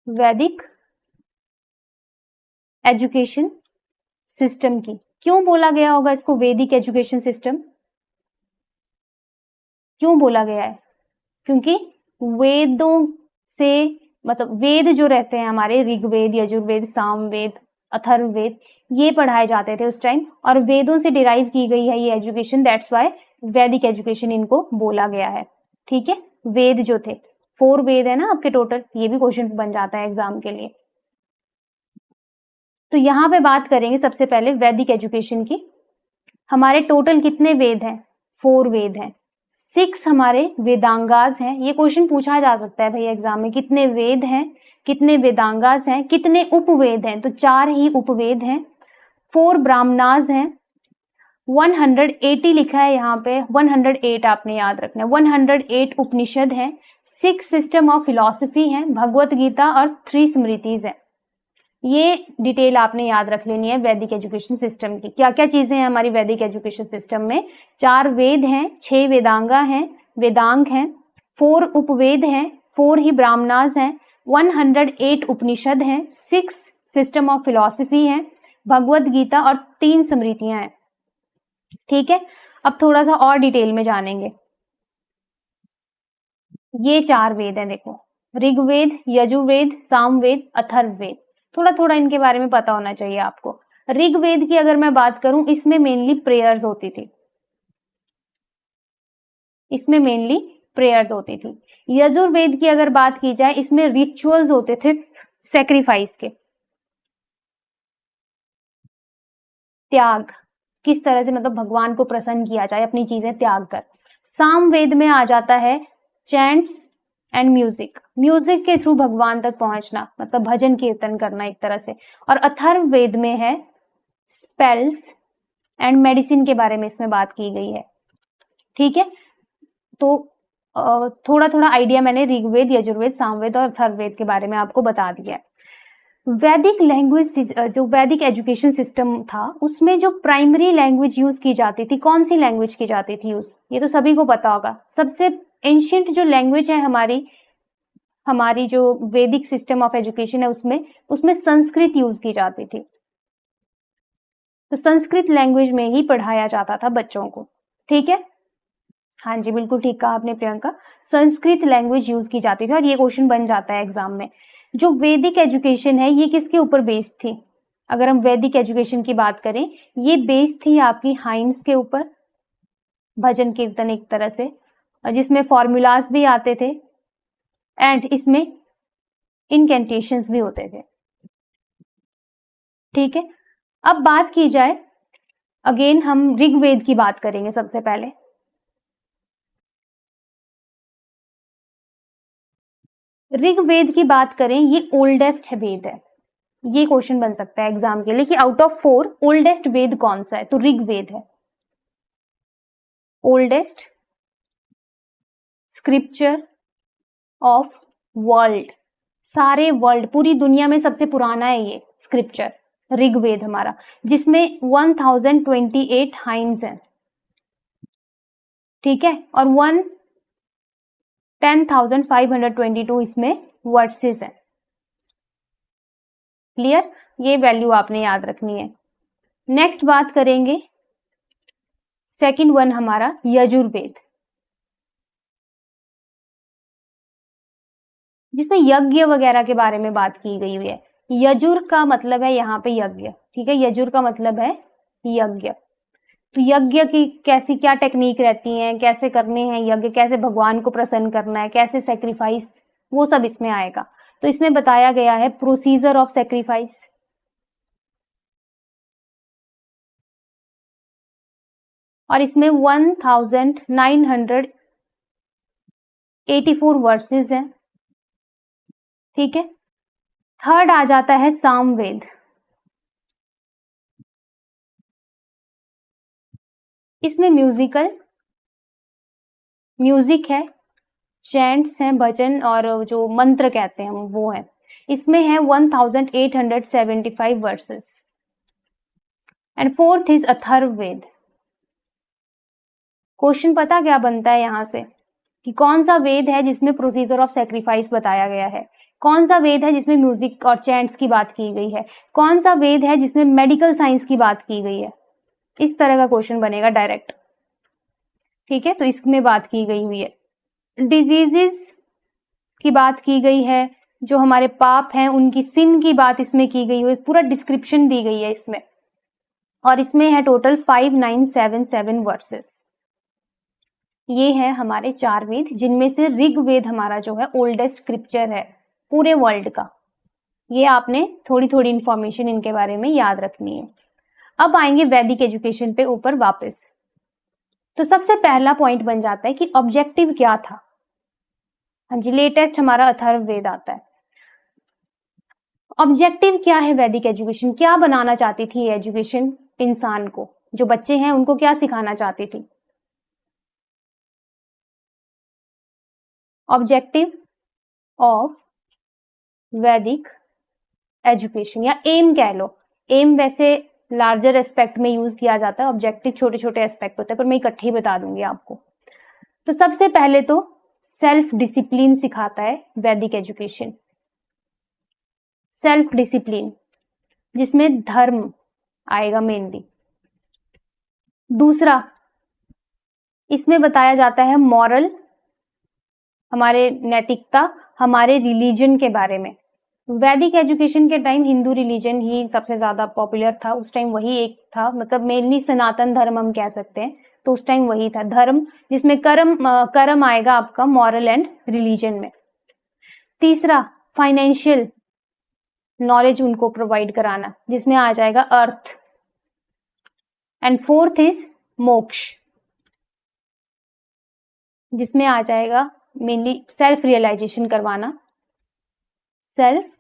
वैदिक एजुकेशन सिस्टम की क्यों बोला गया होगा इसको वैदिक एजुकेशन सिस्टम, क्यों बोला गया है? क्योंकि वेदों से, मतलब वेद जो रहते हैं हमारे, ऋग्वेद, यजुर्वेद, सामवेद, अथर्ववेद, ये पढ़ाए जाते थे उस टाइम, और वेदों से डिराइव की गई है ये एजुकेशन, दैट्स वाई वैदिक एजुकेशन इनको बोला गया है, ठीक है। वेद जो थे, 4 वेद है ना आपके टोटल, ये भी क्वेश्चन बन जाता है एग्जाम के लिए। तो यहाँ पे बात करेंगे सबसे पहले वैदिक एजुकेशन की। हमारे टोटल कितने वेद हैं? 4 वेद हैं, 6 हमारे वेदांगास हैं। ये क्वेश्चन पूछा जा सकता है भैया एग्जाम में, कितने वेद हैं, कितने वेदांगास हैं, कितने उपवेद हैं? तो 4 ही उपवेद हैं। 4 ब्राह्मणास हैं। 180 लिखा है यहाँ पे, 108 आपने याद रखना है, 108 उपनिषद हैं, 6 सिस्टम ऑफ फिलॉसफी हैं, भगवत गीता और 3 स्मृतिज हैं। ये डिटेल आपने याद रख लेनी है वैदिक एजुकेशन सिस्टम की। क्या क्या चीजें हैं हमारी वैदिक एजुकेशन सिस्टम में? 4 वेद हैं, 6 वेदांगा हैं, वेदांग हैं, 4 उपवेद हैं, 4 ही ब्राह्मणास हैं, 108 उपनिषद हैं, 6 सिस्टम ऑफ फिलॉसफी हैं, भगवत गीता और 3 स्मृतियां हैं, ठीक है। अब थोड़ा सा और डिटेल में जानेंगे। ये 4 वेद हैं, देखो, ऋग्वेद, यजुर्वेद, सामवेद, अथर्ववेद। थोड़ा थोड़ा इनके बारे में पता होना चाहिए आपको। ऋग्वेद की अगर मैं बात करूं, इसमें मेनली प्रेयर्स होती थी, इसमें मेनली प्रेयर्स होती थी। यजुर्वेद की अगर बात की जाए, इसमें रिचुअल्स होते थे सैक्रिफाइस के, त्याग, किस तरह से मतलब भगवान को प्रसन्न किया जाए अपनी चीजें त्याग कर। सामवेद में आ जाता है चैंट्स एंड म्यूजिक, म्यूजिक के थ्रू भगवान तक पहुंचना, मतलब भजन कीर्तन करना एक तरह से। और अथर्ववेद में है स्पेल्स एंड मेडिसिन के बारे में इसमें बात की गई है, ठीक है। तो थोड़ा थोड़ा आइडिया मैंने ऋग्वेद, यजुर्वेद, सामवेद और अथर्ववेद के बारे में आपको बता दिया है। वैदिक लैंग्वेज, जो वैदिक एजुकेशन सिस्टम था, उसमें जो प्राइमरी लैंग्वेज यूज की जाती थी, कौन सी लैंग्वेज की जाती थी यूज? ये तो सभी को पता होगा। सबसे एंशिएंट जो लैंग्वेज है हमारी जो वैदिक सिस्टम ऑफ एजुकेशन है, उसमें संस्कृत यूज की जाती थी। तो संस्कृत लैंग्वेज में ही पढ़ाया जाता था बच्चों को, ठीक है। हाँ जी, बिल्कुल ठीक कहा आपने प्रियंका, संस्कृत लैंग्वेज यूज की जाती थी, और ये क्वेश्चन बन जाता है एग्जाम में। जो वैदिक एजुकेशन है, ये किसके ऊपर बेस्ड थी? अगर हम वैदिक एजुकेशन की बात करें, ये बेस्ड थी आपकी हाइम्स के ऊपर, भजन कीर्तन एक तरह से, जिसमें फॉर्मूलाज भी आते थे एंड इसमें इनकेंटेशंस भी होते थे, ठीक है। अब बात की जाए, अगेन हम ऋग्वेद की बात करेंगे सबसे पहले। ऋग्वेद की बात करें, ये ओल्डेस्ट वेद है, ये क्वेश्चन बन सकता है एग्जाम के लिए कि आउट ऑफ 4 ओल्डेस्ट वेद कौन सा है, तो ऋग्वेद है ओल्डेस्ट स्क्रिप्चर ऑफ वर्ल्ड, सारे वर्ल्ड पूरी दुनिया में सबसे पुराना है ये स्क्रिप्चर ऋग्वेद हमारा, जिसमें 1028 हाइम्स हैं, ठीक है, और 10,522 इसमें वर्सेस हैं। क्लियर, ये वैल्यू आपने याद रखनी है। नेक्स्ट बात करेंगे सेकंड वन हमारा यजुर्वेद, जिसमें यज्ञ वगैरह के बारे में बात की गई हुई है। यजुर का मतलब है यहाँ पे यज्ञ, ठीक है, यजुर का मतलब है यज्ञ। तो यज्ञ की कैसी क्या टेक्निक रहती है, कैसे करने हैं यज्ञ, कैसे भगवान को प्रसन्न करना है, कैसे सेक्रीफाइस, वो सब इसमें आएगा। तो इसमें बताया गया है प्रोसीजर ऑफ सेक्रीफाइस, और इसमें 1984 वर्सेस हैं, ठीक है। थर्ड आ जाता है सामवेद, इसमें म्यूजिक है, चैंट्स हैं, भजन और जो मंत्र कहते हैं वो है। इसमें है 1875 versus. And fourth is Atharvaveda. Question पता क्या बनता है यहां से कि कौन सा वेद है जिसमें प्रोसीजर ऑफ सेक्रीफाइस बताया गया है, कौन सा वेद है जिसमें म्यूजिक और चैंट्स की बात की गई है, कौन सा वेद है जिसमें मेडिकल साइंस की बात की गई है। इस तरह का क्वेश्चन बनेगा डायरेक्ट, ठीक है। तो इसमें बात की गई हुई है, डिजीजेस की बात की गई है, जो हमारे पाप हैं उनकी सिन की बात इसमें की गई है, पूरा डिस्क्रिप्शन दी गई है इसमें। और इसमें है टोटल 5977 वर्सेस। ये है हमारे 4 वेद, जिनमें से ऋग्वेद हमारा जो है ओल्डेस्ट स्क्रिप्चर है पूरे वर्ल्ड का। ये आपने थोड़ी थोड़ी इंफॉर्मेशन इनके बारे में याद रखनी है। अब आएंगे वैदिक एजुकेशन पे ऊपर वापस। तो सबसे पहला पॉइंट बन जाता है कि ऑब्जेक्टिव क्या था। हाँ जी, लेटेस्ट हमारा अथर्ववेद आता है। ऑब्जेक्टिव क्या है वैदिक एजुकेशन, क्या बनाना चाहती थी एजुकेशन इंसान को, जो बच्चे हैं उनको क्या सिखाना चाहती थी। ऑब्जेक्टिव ऑफ वैदिक एजुकेशन, या एम कह लो। एम वैसे लार्जर एस्पेक्ट में यूज किया जाता है, ऑब्जेक्टिव छोटे छोटे एस्पेक्ट होते हैं, पर मैं इकट्ठे ही बता दूंगी आपको। तो सबसे पहले तो सेल्फ डिसिप्लिन सिखाता है वैदिक एजुकेशन, सेल्फ डिसिप्लिन, जिसमें धर्म आएगा मेनली। दूसरा, इसमें बताया जाता है मॉरल, हमारे नैतिकता, हमारे रिलीजन के बारे में। वैदिक एजुकेशन के टाइम हिंदू रिलीजन ही सबसे ज्यादा पॉपुलर था, उस टाइम वही एक था, मतलब मेनली सनातन धर्म हम कह सकते हैं, तो उस टाइम वही था धर्म, जिसमें कर्म आएगा आपका मॉरल एंड रिलीजन में। तीसरा, फाइनेंशियल नॉलेज उनको प्रोवाइड कराना, जिसमें आ जाएगा अर्थ। एंड फोर्थ इज मोक्ष, जिसमें आ जाएगा मेनली सेल्फ रियलाइजेशन करवाना, सेल्फ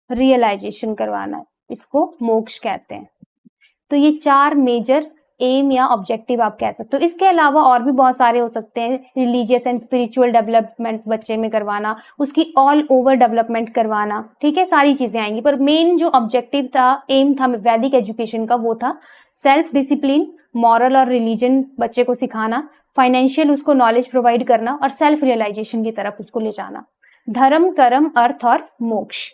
रियलाइजेशन करवाना, इसको मोक्ष कहते हैं। तो ये 4 मेजर एम या ऑब्जेक्टिव आप कह सकते हो। इसके अलावा और भी बहुत सारे हो सकते हैं, रिलीजियस एंड स्पिरिचुअल डेवलपमेंट बच्चे में करवाना, उसकी ऑल ओवर डेवलपमेंट करवाना, ठीक है, सारी चीजें आएंगी। पर मेन जो ऑब्जेक्टिव था, एम था वैदिक एजुकेशन का, वो था सेल्फ डिसिप्लिन, मॉरल और रिलीजन बच्चे को सिखाना, फाइनेंशियल उसको नॉलेज प्रोवाइड करना, और सेल्फ रियलाइजेशन की तरफ उसको ले जाना। धर्म, कर्म, अर्थ और मोक्ष।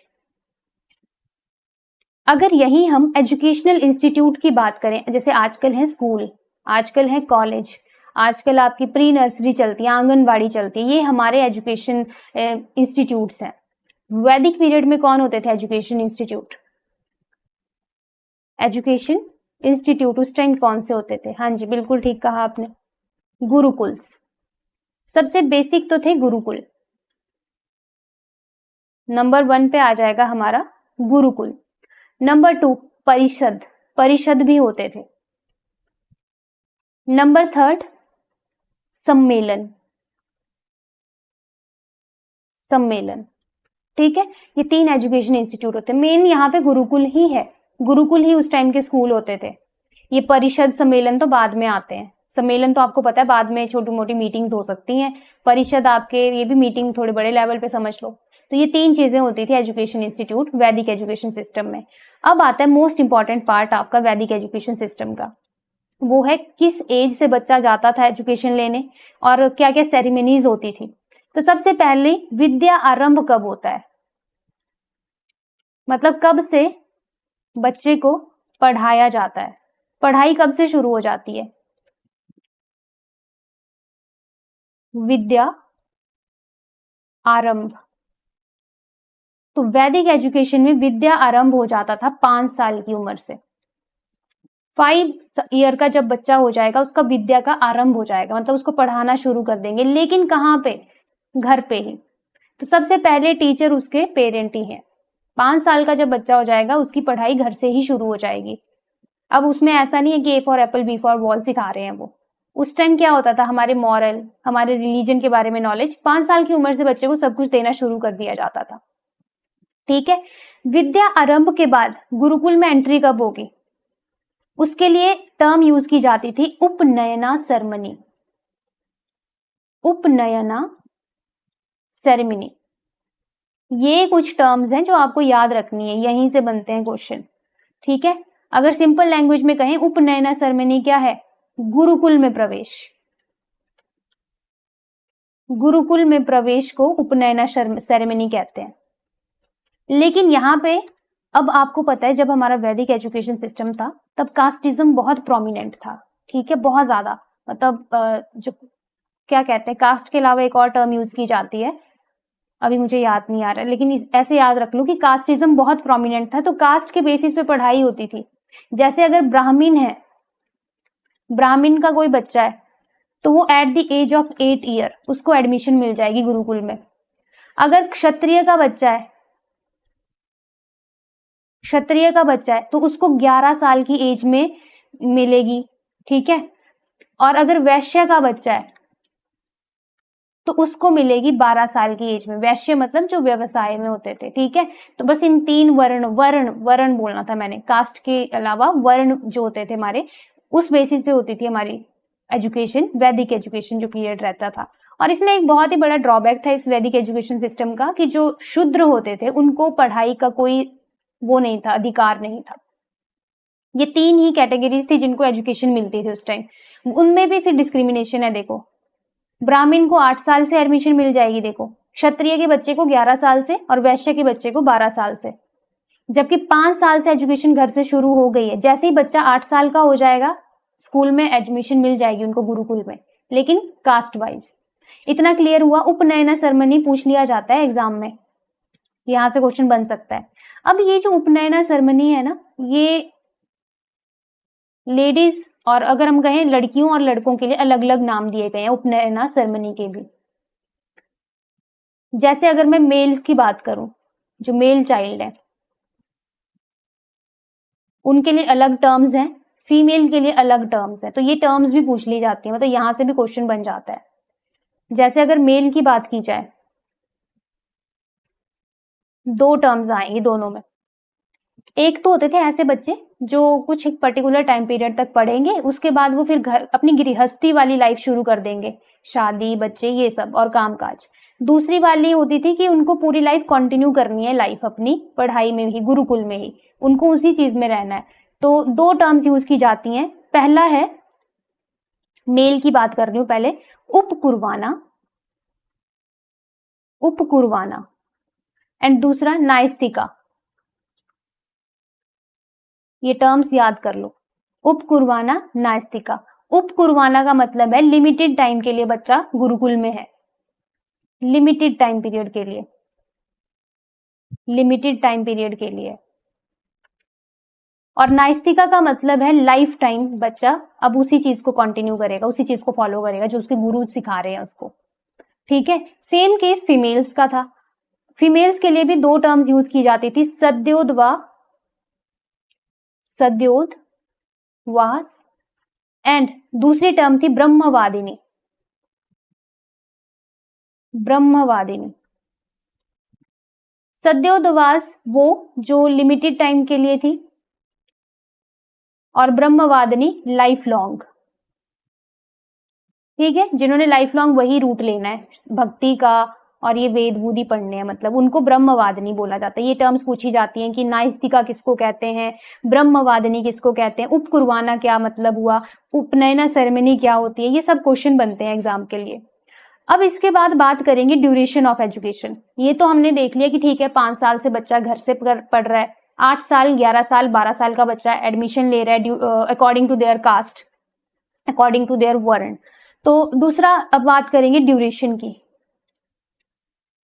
अगर यही हम एजुकेशनल इंस्टीट्यूट की बात करें, जैसे आजकल है स्कूल, आजकल है कॉलेज, आजकल आपकी प्री नर्सरी चलती है, आंगनबाड़ी चलती है, ये हमारे एजुकेशन इंस्टीट्यूट्स हैं। वैदिक पीरियड में कौन होते थे एजुकेशन इंस्टीट्यूट? एजुकेशन इंस्टीट्यूट उस टाइम कौन से होते थे? हाँ जी, बिल्कुल ठीक कहा आपने, गुरुकुल्स। सबसे बेसिक तो थे गुरुकुल। नंबर 1 पे आ जाएगा हमारा गुरुकुल। नंबर 2 परिषद, परिषद भी होते थे। नंबर 3 सम्मेलन, सम्मेलन। ठीक है, ये 3 एजुकेशन इंस्टीट्यूट होते हैं। मेन यहाँ पे गुरुकुल ही है, गुरुकुल ही उस टाइम के स्कूल होते थे। ये परिषद सम्मेलन तो बाद में आते हैं, सम्मेलन तो आपको पता है बाद में छोटी मोटी मीटिंग्स हो सकती हैं, परिषद आपके ये भी मीटिंग थोड़े बड़े लेवल पे समझ लो। तो ये 3 चीजें होती थी एजुकेशन इंस्टीट्यूट वैदिक एजुकेशन सिस्टम में। अब आता है मोस्ट इंपॉर्टेंट पार्ट आपका वैदिक एजुकेशन सिस्टम का, वो है किस एज से बच्चा जाता था एजुकेशन लेने और क्या क्या सेरेमनीज होती थी। तो सबसे पहले विद्या आरंभ कब होता है, मतलब कब से बच्चे को पढ़ाया जाता है, पढ़ाई कब से शुरू हो जाती है। विद्या आरंभ, तो वैदिक एजुकेशन में विद्या आरंभ हो जाता था 5 साल की उम्र से। 5 ईयर का जब बच्चा हो जाएगा उसका विद्या का आरंभ हो जाएगा, मतलब उसको पढ़ाना शुरू कर देंगे, लेकिन कहाँ पे, घर पे ही। तो सबसे पहले टीचर उसके पेरेंट ही है। 5 साल का जब बच्चा हो जाएगा उसकी पढ़ाई घर से ही शुरू हो जाएगी। अब उसमें ऐसा नहीं है कि A for apple B for ball सिखा रहे हैं वो। उस टाइम क्या होता था, हमारे मॉरल, हमारे रिलीजन के बारे में नॉलेज 5 साल की उम्र से बच्चे को सब कुछ देना शुरू कर दिया जाता था। ठीक है, विद्या आरंभ के बाद गुरुकुल में एंट्री कब होगी, उसके लिए टर्म यूज की जाती थी उपनयना सेरेमनी। उपनयना सेरेमनी, ये कुछ टर्म्स हैं जो आपको याद रखनी है, यहीं से बनते हैं क्वेश्चन। ठीक है, अगर सिंपल लैंग्वेज में कहें उपनयना सेरेमनी क्या है, गुरुकुल में प्रवेश। गुरुकुल में प्रवेश को उपनयना सेरेमनी कहते हैं। लेकिन यहाँ पे अब आपको पता है जब हमारा वैदिक एजुकेशन सिस्टम था तब कास्टिज्म बहुत प्रोमिनेंट था। ठीक है, बहुत ज्यादा, मतलब जो क्या कहते हैं, कास्ट के अलावा एक और टर्म यूज की जाती है, अभी मुझे याद नहीं आ रहा, लेकिन ऐसे याद रख लो कि कास्टिज्म बहुत प्रोमिनेंट था। तो कास्ट के बेसिस पे पढ़ाई होती थी। जैसे अगर ब्राह्मण है, ब्राह्मण का कोई बच्चा है तो वो at the age of 8 year उसको एडमिशन मिल जाएगी गुरुकुल में। अगर क्षत्रिय का बच्चा है, क्षत्रिय का बच्चा है तो उसको 11 साल की एज में मिलेगी। ठीक है, और अगर वैश्य का बच्चा है तो उसको मिलेगी 12 साल की एज में। वैश्य मतलब जो व्यवसाय में होते थे। ठीक है, तो बस इन 3 वर्ण बोलना था मैंने, कास्ट के अलावा वर्ण जो होते थे हमारे, उस बेसिस पे होती थी हमारी एजुकेशन, वैदिक एजुकेशन जो पीरियड रहता था। और इसमें एक बहुत ही बड़ा ड्रॉबैक था इस वैदिक एजुकेशन सिस्टम का कि जो शूद्र होते थे उनको पढ़ाई का कोई वो नहीं था, अधिकार नहीं था। ये 3 ही कैटेगरीज थी जिनको एजुकेशन मिलती थी उस टाइम। उनमें भी फिर डिस्क्रिमिनेशन है। देखो, ब्राह्मण को 8 साल से एडमिशन मिल जाएगी, देखो, क्षत्रिय के बच्चे को 11 साल से और वैश्य के बच्चे को 12 साल से। जबकि 5 साल से एजुकेशन घर से शुरू हो गई है। जैसे ही बच्चा 8 साल का हो जाएगा स्कूल में एडमिशन मिल जाएगी उनको गुरुकुल में, लेकिन कास्ट वाइज। इतना क्लियर हुआ। उपनयना सेरेमनी पूछ लिया जाता है एग्जाम में, यहां से क्वेश्चन बन सकता है। अब ये जो उपनयना सेरेमनी है ना, ये लेडीज और अगर हम कहें लड़कियों और लड़कों के लिए अलग अलग नाम दिए गए हैं उपनयना सेरेमनी के भी। जैसे अगर मैं मेल्स की बात करूं, जो मेल चाइल्ड है उनके लिए अलग टर्म्स हैं, फीमेल के लिए अलग टर्म्स हैं। तो ये टर्म्स भी पूछ ली जाती है, मतलब यहां से भी क्वेश्चन बन जाता है। जैसे अगर मेल की बात की जाए, 2 टर्म्स आएंगे दोनों में। एक तो होते थे ऐसे बच्चे जो कुछ एक पर्टिकुलर टाइम पीरियड तक पढ़ेंगे, उसके बाद वो फिर घर अपनी गृहस्थी वाली लाइफ शुरू कर देंगे, शादी, बच्चे, ये सब और कामकाज। दूसरी वाली होती थी कि उनको पूरी लाइफ कंटिन्यू करनी है, लाइफ अपनी पढ़ाई में ही, गुरुकुल में ही, उनको उसी चीज में रहना है। तो 2 टर्म्स यूज की जाती हैं। पहला है, मेल की बात कर रही हूं पहले, उपकुर्वाना, उपकुर्वाना, एंड दूसरा नाइस्तिका। ये टर्म्स याद कर लो, उपकुर्वाना, नास्तिका। उपकुर्वाना का मतलब है लिमिटेड टाइम के लिए बच्चा गुरुकुल में है, लिमिटेड टाइम पीरियड के लिए, लिमिटेड टाइम पीरियड के लिए। और नास्तिका का मतलब है लाइफ टाइम बच्चा अब उसी चीज को कंटिन्यू करेगा, उसी चीज को फॉलो करेगा जो उसके गुरु सिखा रहे हैं उसको। ठीक है, सेम केस फीमेल्स का था। फीमेल्स के लिए भी 2 टर्म्स यूज की जाती थी, सद्योद्वा, सद्योदवास, एंड दूसरी टर्म थी ब्रह्मवादिनी, ब्रह्मवादिनी। सद्योदवास वो जो लिमिटेड टाइम के लिए थी, और ब्रह्मवादिनी लाइफ लॉन्ग। ठीक है, जिन्होंने लाइफ लॉन्ग वही रूट लेना है भक्ति का और ये वेद बूदी पढ़ने हैं, मतलब उनको ब्रह्मवादिनी बोला जाता है। ये टर्म्स पूछी जाती हैं कि नास्तिका किसको कहते हैं, ब्रह्मवादिनी किसको कहते हैं, उपकुर्बाना क्या मतलब हुआ, उपनयना सेरेमनी क्या होती है, ये सब क्वेश्चन बनते हैं एग्जाम के लिए। अब इसके बाद बात करेंगे ड्यूरेशन ऑफ एजुकेशन। ये तो हमने देख लिया कि ठीक है 5 साल से बच्चा घर से पढ़ रहा है, 8 साल 11 साल 12 साल का बच्चा एडमिशन ले रहा है according to their caste, according to their varna. तो दूसरा अब बात करेंगे ड्यूरेशन की,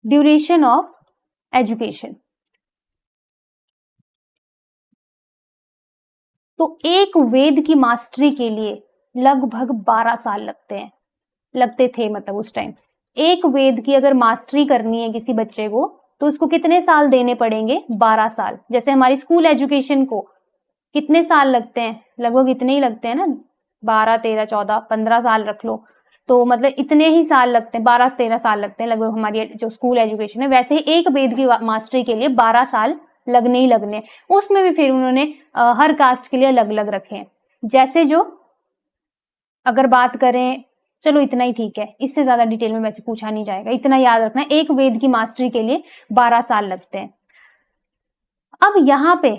ड्यूरेशन ऑफ एजुकेशन। तो एक वेद की मास्टरी के लिए लगभग 12 साल लगते थे, मतलब उस टाइम एक वेद की अगर मास्टरी करनी है किसी बच्चे को तो उसको कितने साल देने पड़ेंगे, 12 साल। जैसे हमारी स्कूल एजुकेशन को कितने साल लगते हैं, लगभग इतने ही लगते हैं ना, 12 13 14 15 साल रख लो, तो मतलब इतने ही साल लगते हैं, 12 13 साल लगते हैं लगभग हमारी जो स्कूल एजुकेशन है। वैसे ही एक वेद की मास्टरी के लिए 12 साल लगने ही लगने। उसमें भी फिर उन्होंने हर कास्ट के लिए अलग अलग रखे हैं। जैसे जो अगर बात करें, चलो इतना ही ठीक है, इससे ज्यादा डिटेल में वैसे पूछा नहीं जाएगा, इतना याद रखना है, एक वेद की मास्टरी के लिए 12 साल लगते हैं। अब यहाँ पे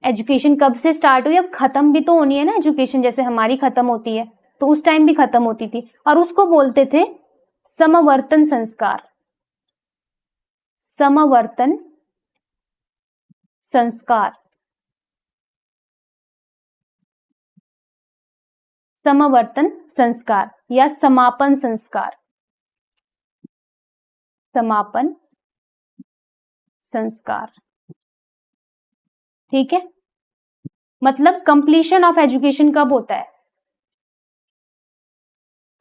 एजुकेशन कब से स्टार्ट हुई, अब खत्म भी तो होनी है ना एजुकेशन, जैसे हमारी खत्म होती है तो उस टाइम भी खत्म होती थी, और उसको बोलते थे समवर्तन संस्कार। समवर्तन संस्कार, समवर्तन संस्कार या समापन संस्कार, समापन संस्कार। ठीक है, मतलब कंप्लीशन ऑफ एजुकेशन कब होता है,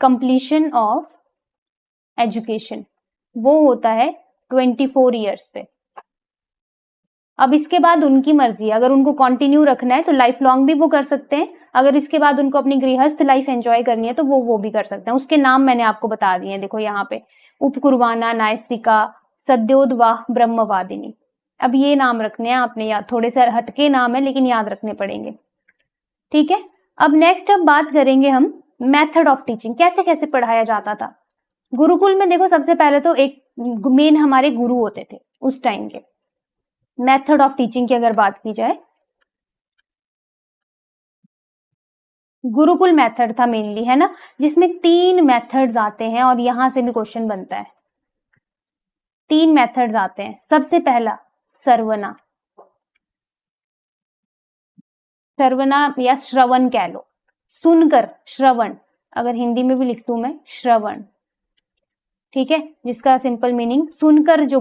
कंप्लीशन ऑफ एजुकेशन वो होता है 24 ईयर्स पे। अब इसके बाद उनकी मर्जी है, अगर उनको कंटिन्यू रखना है तो लाइफ लॉन्ग भी वो कर सकते हैं, अगर इसके बाद उनको अपनी गृहस्थ लाइफ एंजॉय करनी है तो वो भी कर सकते हैं। उसके नाम मैंने आपको बता दिए हैं, देखो यहाँ पे, उपकुर्बाना, नास्तिका, सद्योदवाह, ब्रह्मवादिनी। अब ये नाम रखने हैं आपने, याद, थोड़े से हटके नाम है लेकिन याद रखने पड़ेंगे। ठीक है, अब नेक्स्ट अब बात करेंगे हम मेथड ऑफ टीचिंग, कैसे कैसे पढ़ाया जाता था। गुरुकुल में देखो सबसे पहले तो एक मेन हमारे गुरु होते थे उस टाइम के। मेथड ऑफ टीचिंग की अगर बात की जाए, गुरुकुल मेथड था मेनली, है ना, जिसमें 3 मेथड्स आते हैं और यहां से भी क्वेश्चन बनता है। 3 मेथड्स आते हैं। सबसे पहला सर्वना, सर्वना या श्रवण कह लो, सुनकर, श्रवण, अगर हिंदी में भी लिख दूं मैं श्रवण, ठीक है, जिसका सिंपल मीनिंग सुनकर जो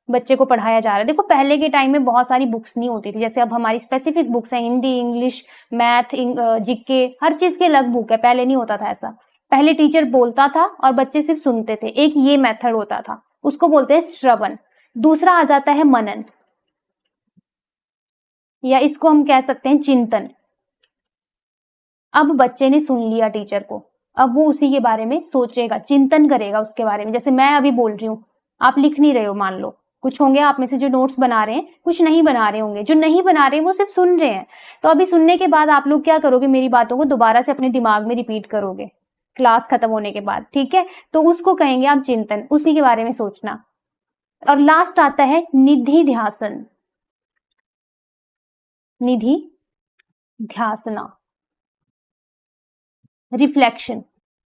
बच्चे को पढ़ाया जा रहा है। देखो पहले के टाइम में बहुत सारी बुक्स नहीं होती थी, जैसे अब हमारी स्पेसिफिक बुक्स हैं, हिंदी, इंग्लिश, मैथ, जीके, हर चीज की अलग बुक है। पहले नहीं होता था ऐसा, पहले टीचर बोलता था और बच्चे सिर्फ सुनते थे। एक ये मेथड होता था, उसको बोलते हैं श्रवण। दूसरा आ जाता है मनन, या इसको हम कह सकते हैं चिंतन। अब बच्चे ने सुन लिया टीचर को, अब वो उसी के बारे में सोचेगा, चिंतन करेगा उसके बारे में। जैसे मैं अभी बोल रही हूँ, आप लिख नहीं रहे हो, मान लो कुछ होंगे आप में से जो नोट्स बना रहे हैं, कुछ नहीं बना रहे होंगे, जो नहीं बना रहे हैं वो सिर्फ सुन रहे हैं। तो अभी सुनने के बाद आप लोग क्या करोगे, मेरी बातों को दोबारा से अपने दिमाग में रिपीट करोगे क्लास खत्म होने के बाद, ठीक है, तो उसको कहेंगे आप चिंतन, उसी के बारे में सोचना। और लास्ट आता है निधि ध्यासन, निधि ध्यासना, रिफ्लेक्शन।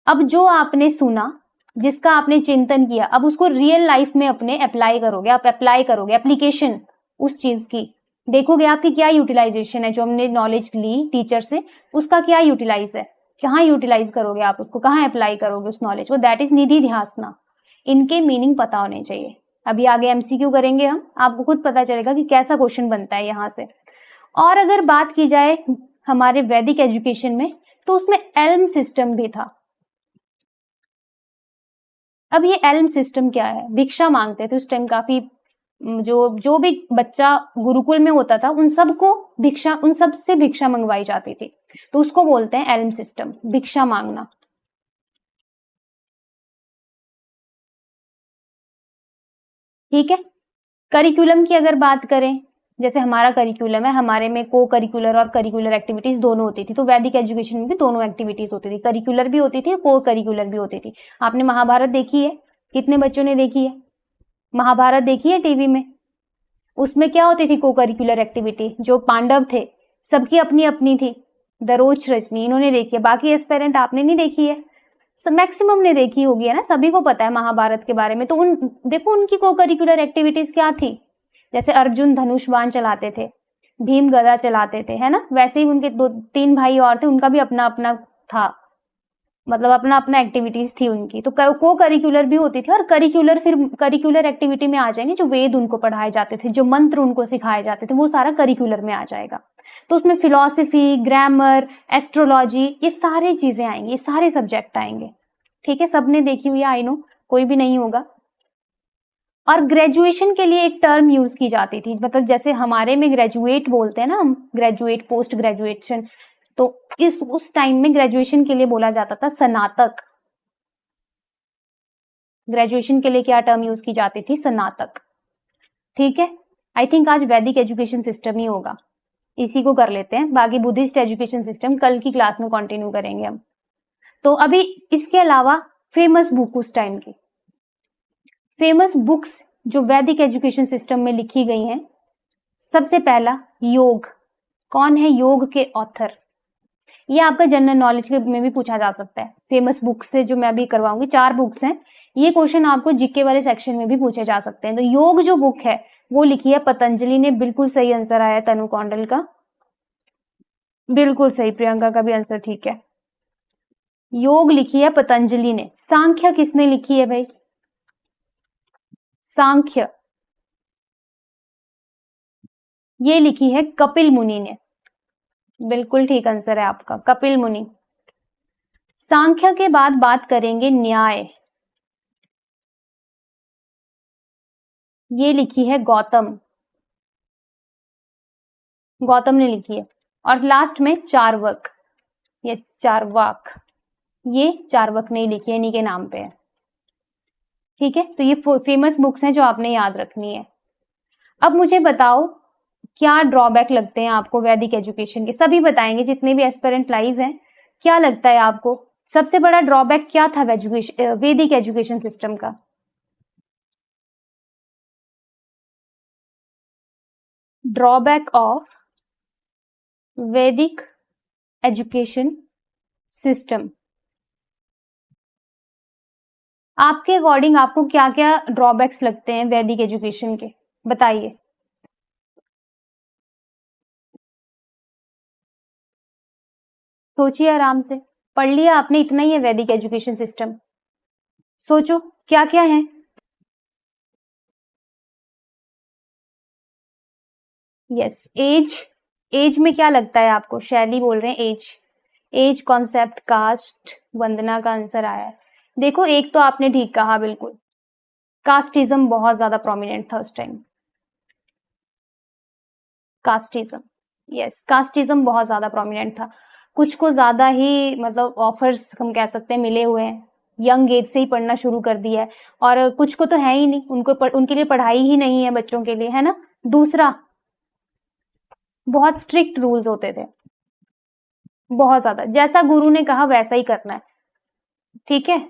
अब जो आपने सुना, जिसका आपने चिंतन किया, अब उसको रियल लाइफ में अपने अप्लाई करोगे, आप अप्लाई करोगे, एप्लीकेशन उस चीज की देखोगे, आपकी क्या यूटिलाइजेशन है, जो हमने नॉलेज ली टीचर से उसका क्या यूटिलाइज है, कहाँ यूटिलाइज करोगे आप उसको, कहाँ अप्लाई करोगे उस नॉलेज को, दैट इज निधि ध्यासना। इनके मीनिंग पता होने चाहिए। अभी आगे एमसीक्यू करेंगे हम, आपको खुद पता चलेगा कि कैसा क्वेश्चन बनता है यहाँ से। और अगर बात की जाए हमारे वैदिक एजुकेशन में, तो उसमें एल्म सिस्टम भी था। अब ये एल्म सिस्टम क्या है, भिक्षा मांगते थे उस टाइम काफी, जो भी बच्चा गुरुकुल में होता था उन सबको भिक्षा, उन सब से भिक्षा मंगवाई जाती थी, तो उसको बोलते हैं एल्म सिस्टम, भिक्षा मांगना। ठीक है, करिकुलम की अगर बात करें, जैसे हमारा करिकुलम है, हमारे में को करिकुलर और करिकुलर एक्टिविटीज दोनों होती थी, तो वैदिक एजुकेशन में भी दोनों एक्टिविटीज होती थी, करिकुलर भी होती थी, को करिकुलर भी होती थी। आपने महाभारत देखी है? कितने बच्चों ने देखी है महाभारत? देखी है टीवी में? उसमें क्या होती थी को करिकुलर एक्टिविटी? जो पांडव थे सबकी अपनी अपनी थी। दरोच रजनी इन्होंने देखी है, बाकी एस्पेरेंट आपने नहीं देखी है? मैक्सिमम ने देखी होगी, है ना, सभी को पता है महाभारत के बारे में। तो देखो उनकी को करिकुलर एक्टिविटीज क्या थी? जैसे अर्जुन धनुष बाण चलाते थे, भीम गदा चलाते थे, है ना, वैसे ही उनके 2-3 भाई और थे, उनका भी अपना अपना था, मतलब अपना अपना एक्टिविटीज थी उनकी। तो को करिकुलर भी होती थी। और करिकुलर, फिर करिकुलर एक्टिविटी में आ जाएंगे जो वेद उनको पढ़ाए जाते थे, जो मंत्र उनको सिखाए जाते थे, वो सारा करिकुलर में आ जाएगा। तो उसमें फिलॉसफी, ग्रामर, एस्ट्रोलॉजी, ये सारी चीजें आएंगी, ये सारे सब्जेक्ट आएंगे। ठीक है, सबने देखी हुई है, आई नो, कोई भी नहीं होगा। और ग्रेजुएशन के लिए एक टर्म यूज की जाती थी, मतलब जैसे हमारे में ग्रेजुएट बोलते हैं ना हम, ग्रेजुएट, पोस्ट ग्रेजुएशन, तो उस टाइम में ग्रेजुएशन के लिए बोला जाता था स्नातक। ग्रेजुएशन के लिए क्या टर्म यूज की जाती थी? स्नातक। ठीक है, आई थिंक आज वैदिक एजुकेशन सिस्टम ही होगा, इसी को कर लेते हैं, बाकी बुद्धिस्ट एजुकेशन सिस्टम कल की क्लास में कंटिन्यू करेंगे हम। तो अभी इसके अलावा फेमस बुक उस टाइम की, फेमस बुक्स जो वैदिक एजुकेशन सिस्टम में लिखी गई हैं, सबसे पहला योग। कौन है योग के ऑथर? ये आपका जनरल नॉलेज में भी पूछा जा सकता है। फेमस बुक्स से जो मैं अभी करवाऊंगी, 4 बुक्स हैं, ये क्वेश्चन आपको जीके वाले सेक्शन में भी पूछे जा सकते हैं। तो योग जो बुक है वो लिखी है पतंजलि ने, बिल्कुल सही आंसर आया तनु कौंडल का, बिल्कुल सही। प्रियंका का भी आंसर ठीक है, योग लिखी है पतंजलि ने। सांख्य किसने लिखी है भाई? सांख्य ये लिखी है कपिल मुनि ने, बिल्कुल ठीक आंसर है आपका, कपिल मुनि। सांख्य के बाद बात करेंगे न्याय, ये लिखी है गौतम, गौतम ने लिखी है। और लास्ट में चार्वक, ये चार्वाक, ये चार्वक ने लिखी है, इन्हीं के नाम पे है। ठीक है, तो ये फेमस बुक्स हैं जो आपने याद रखनी है। अब मुझे बताओ क्या ड्रॉबैक लगते हैं आपको वैदिक एजुकेशन के? सभी बताएंगे जितने भी एस्पिरेंट लाइव हैं। क्या लगता है आपको सबसे बड़ा ड्रॉबैक क्या था वैदिक एजुकेशन सिस्टम का? ड्रॉबैक ऑफ वैदिक एजुकेशन सिस्टम, आपके अकॉर्डिंग आपको क्या क्या ड्रॉबैक्स लगते हैं वैदिक एजुकेशन के, बताइए। सोचिए आराम से, पढ़ लिया आपने, इतना ही है वैदिक एजुकेशन सिस्टम, सोचो क्या क्या है। यस, एज, एज में क्या लगता है आपको? शैली बोल रहे हैं एज, एज कॉन्सेप्ट, कास्ट, वंदना का आंसर आया है। देखो एक तो आपने ठीक कहा, बिल्कुल, कास्टिज्म बहुत ज्यादा प्रोमिनेंट था उस टाइम, कास्टिज्म, यस, कास्टिज्म बहुत ज्यादा प्रोमिनेंट था। कुछ को ज्यादा ही मतलब ऑफर्स हम कह सकते हैं मिले हुए हैं, यंग एज से ही पढ़ना शुरू कर दिया है, और कुछ को तो है ही नहीं, उनके लिए पढ़ाई ही नहीं है बच्चों के लिए, है ना। दूसरा, बहुत स्ट्रिक्ट रूल्स होते थे, बहुत ज्यादा, जैसा गुरु ने कहा वैसा ही करना है। ठीक है,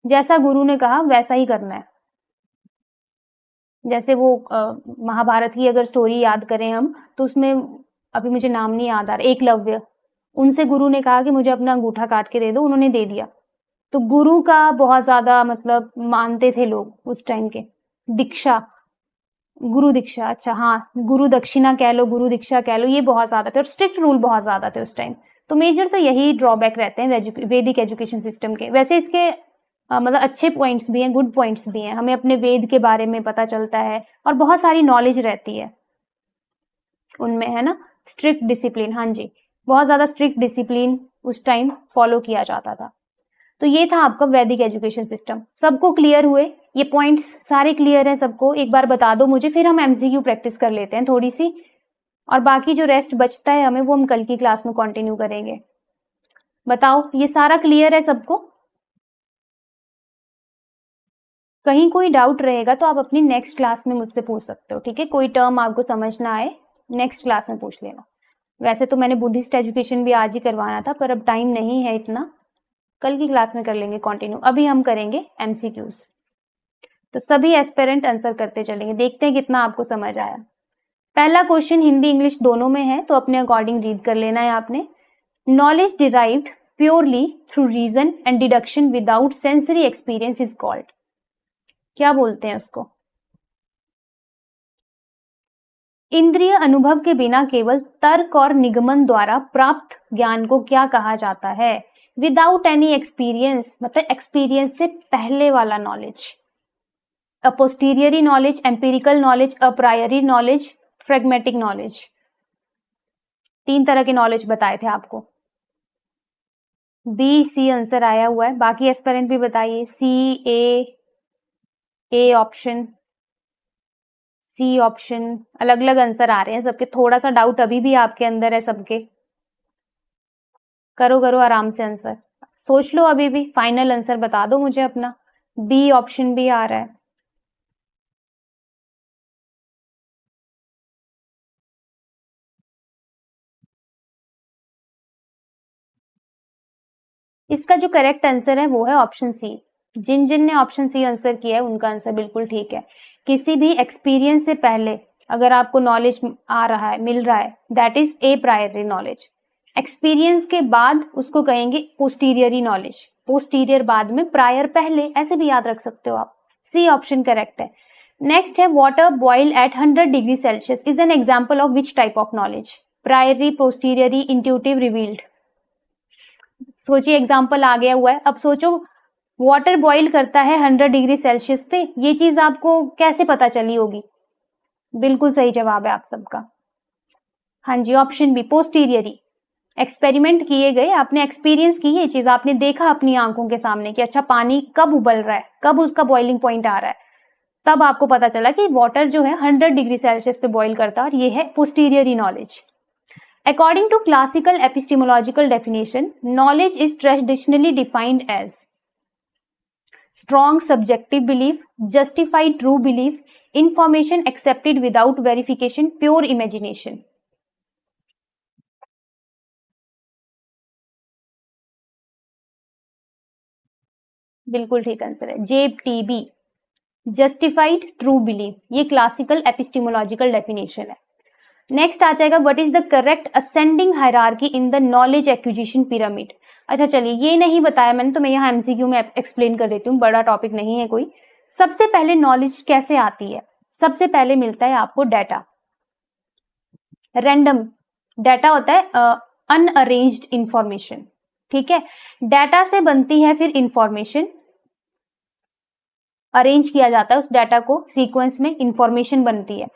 जैसा गुरु ने कहा वैसा ही करना है। जैसे वो महाभारत की अगर स्टोरी याद करें हम, तो उसमें अभी मुझे नाम नहीं याद आ रहा, एकलव्य, उनसे गुरु ने कहा कि मुझे अपना अंगूठा काट के दे दो, उन्होंने दे दिया। तो गुरु का बहुत ज्यादा मतलब मानते थे लोग उस टाइम के। दीक्षा, गुरु दीक्षा, अच्छा हाँ, गुरु दक्षिणा कह लो, गुरु दीक्षा कह लो, ये बहुत ज्यादा थे और स्ट्रिक्ट रूल बहुत ज्यादा थे उस टाइम। तो मेजर तो यही ड्रॉबैक रहते हैं वैदिक एजुकेशन सिस्टम के। वैसे इसके मतलब अच्छे पॉइंट्स भी हैं, गुड पॉइंट्स भी हैं, हमें अपने वेद के बारे में पता चलता है और बहुत सारी नॉलेज रहती है उनमें, है ना। स्ट्रिक्ट डिसिप्लिन, हाँ जी, बहुत ज्यादा स्ट्रिक्ट डिसिप्लिन उस टाइम फॉलो किया जाता था। तो ये था आपका वैदिक एजुकेशन सिस्टम। सबको क्लियर हुए ये पॉइंट्स? सारे क्लियर हैं सबको? एक बार बता दो मुझे, फिर हम एमसीक्यू प्रैक्टिस कर लेते हैं थोड़ी सी, और बाकी जो रेस्ट बचता है हमें वो हम कल की क्लास में कंटिन्यू करेंगे। बताओ ये सारा क्लियर है सबको? कहीं कोई डाउट रहेगा तो आप अपनी नेक्स्ट क्लास में मुझसे पूछ सकते हो, ठीक है। कोई टर्म आपको समझ ना आए नेक्स्ट क्लास में पूछ लेना। वैसे तो मैंने बुद्धिस्ट एजुकेशन भी आज ही करवाना था, पर अब टाइम नहीं है इतना, कल की क्लास में कर लेंगे कंटिन्यू। अभी हम करेंगे एमसीक्यूज। तो सभी एस्पिरेंट आंसर करते चलेंगे, देखते हैं कितना आपको समझ आया। पहला क्वेश्चन हिंदी इंग्लिश दोनों में है, तो अपने अकॉर्डिंग रीड कर लेना है आपने। Knowledge derived purely through reason and deduction without sensory experience is called, क्या बोलते हैं उसको? इंद्रिय अनुभव के बिना केवल तर्क और निगमन द्वारा प्राप्त ज्ञान को क्या कहा जाता है? विदाउट एनी एक्सपीरियंस, मतलब एक्सपीरियंस से पहले वाला नॉलेज। अ पोस्टीरियरी नॉलेज, एम्पिरिकल नॉलेज, अ प्रायरी नॉलेज, फ्रेगमेटिक नॉलेज। 3 तरह के नॉलेज बताए थे आपको। बी सी आंसर आया हुआ है, बाकी एस्पिरेंट भी बताइए। सी ए ऑप्शन, सी ऑप्शन, अलग अलग आंसर आ रहे हैं सबके। थोड़ा सा डाउट अभी भी आपके अंदर है सबके। करो करो आराम से आंसर, सोच लो अभी भी, फाइनल आंसर बता दो मुझे अपना। बी ऑप्शन भी आ रहा है। इसका जो करेक्ट आंसर है वो है ऑप्शन सी। जिन जिन ने ऑप्शन सी आंसर किया है उनका आंसर बिल्कुल ठीक है। किसी भी एक्सपीरियंस से पहले अगर आपको नॉलेज आ रहा है, मिल रहा है, that is a priori knowledge. Experience के बाद उसको कहेंगे पोस्टीरियरी नॉलेज। पोस्टीरियर बाद में, प्रायर पहले, ऐसे भी याद रख सकते हो आप। सी ऑप्शन करेक्ट है। नेक्स्ट है water boil at 100 degree Celsius is an example of which type of knowledge? Priori, posteriori, intuitive, revealed. सोचिए एग्जाम्पल आ गया हुआ है। अब सोचो वाटर बॉईल करता है 100 डिग्री सेल्सियस पे, ये चीज आपको कैसे पता चली होगी? बिल्कुल सही जवाब है आप सबका। हाँ जी, ऑप्शन बी पोस्टीरियरी। एक्सपेरिमेंट किए गए, आपने एक्सपीरियंस की ये चीज, आपने देखा अपनी आंखों के सामने कि अच्छा पानी कब उबल रहा है, कब उसका बॉइलिंग पॉइंट आ रहा है, तब आपको पता चला कि वाटर जो है 100 डिग्री सेल्सियस पे बॉईल करता है, और ये है पोस्टीरियरी knowledge. According to classical epistemological definition, knowledge is traditionally defined as strong subjective belief, justified true belief, information accepted without verification, pure imagination. बिल्कुल ठीक आंसर है, JTB, जस्टिफाइड ट्रू बिलीफ। ये क्लासिकल एपिस्टेमोलॉजिकल डेफिनेशन है। Next आ जाएगा what is the correct ascending hierarchy in the knowledge acquisition pyramid. अच्छा चलिए, ये नहीं बताया मैंने, तो मैं यहाँ एमसीक्यू में एक्सप्लेन कर देती हूँ, बड़ा टॉपिक नहीं है कोई। सबसे पहले नॉलेज कैसे आती है? सबसे पहले मिलता है आपको डाटा, रैंडम डाटा होता है, अनअरेंज्ड इंफॉर्मेशन, ठीक है। डाटा से बनती है फिर इंफॉर्मेशन, अरेंज किया जाता है उस डाटा को, सीक्वेंस में इंफॉर्मेशन बनती है।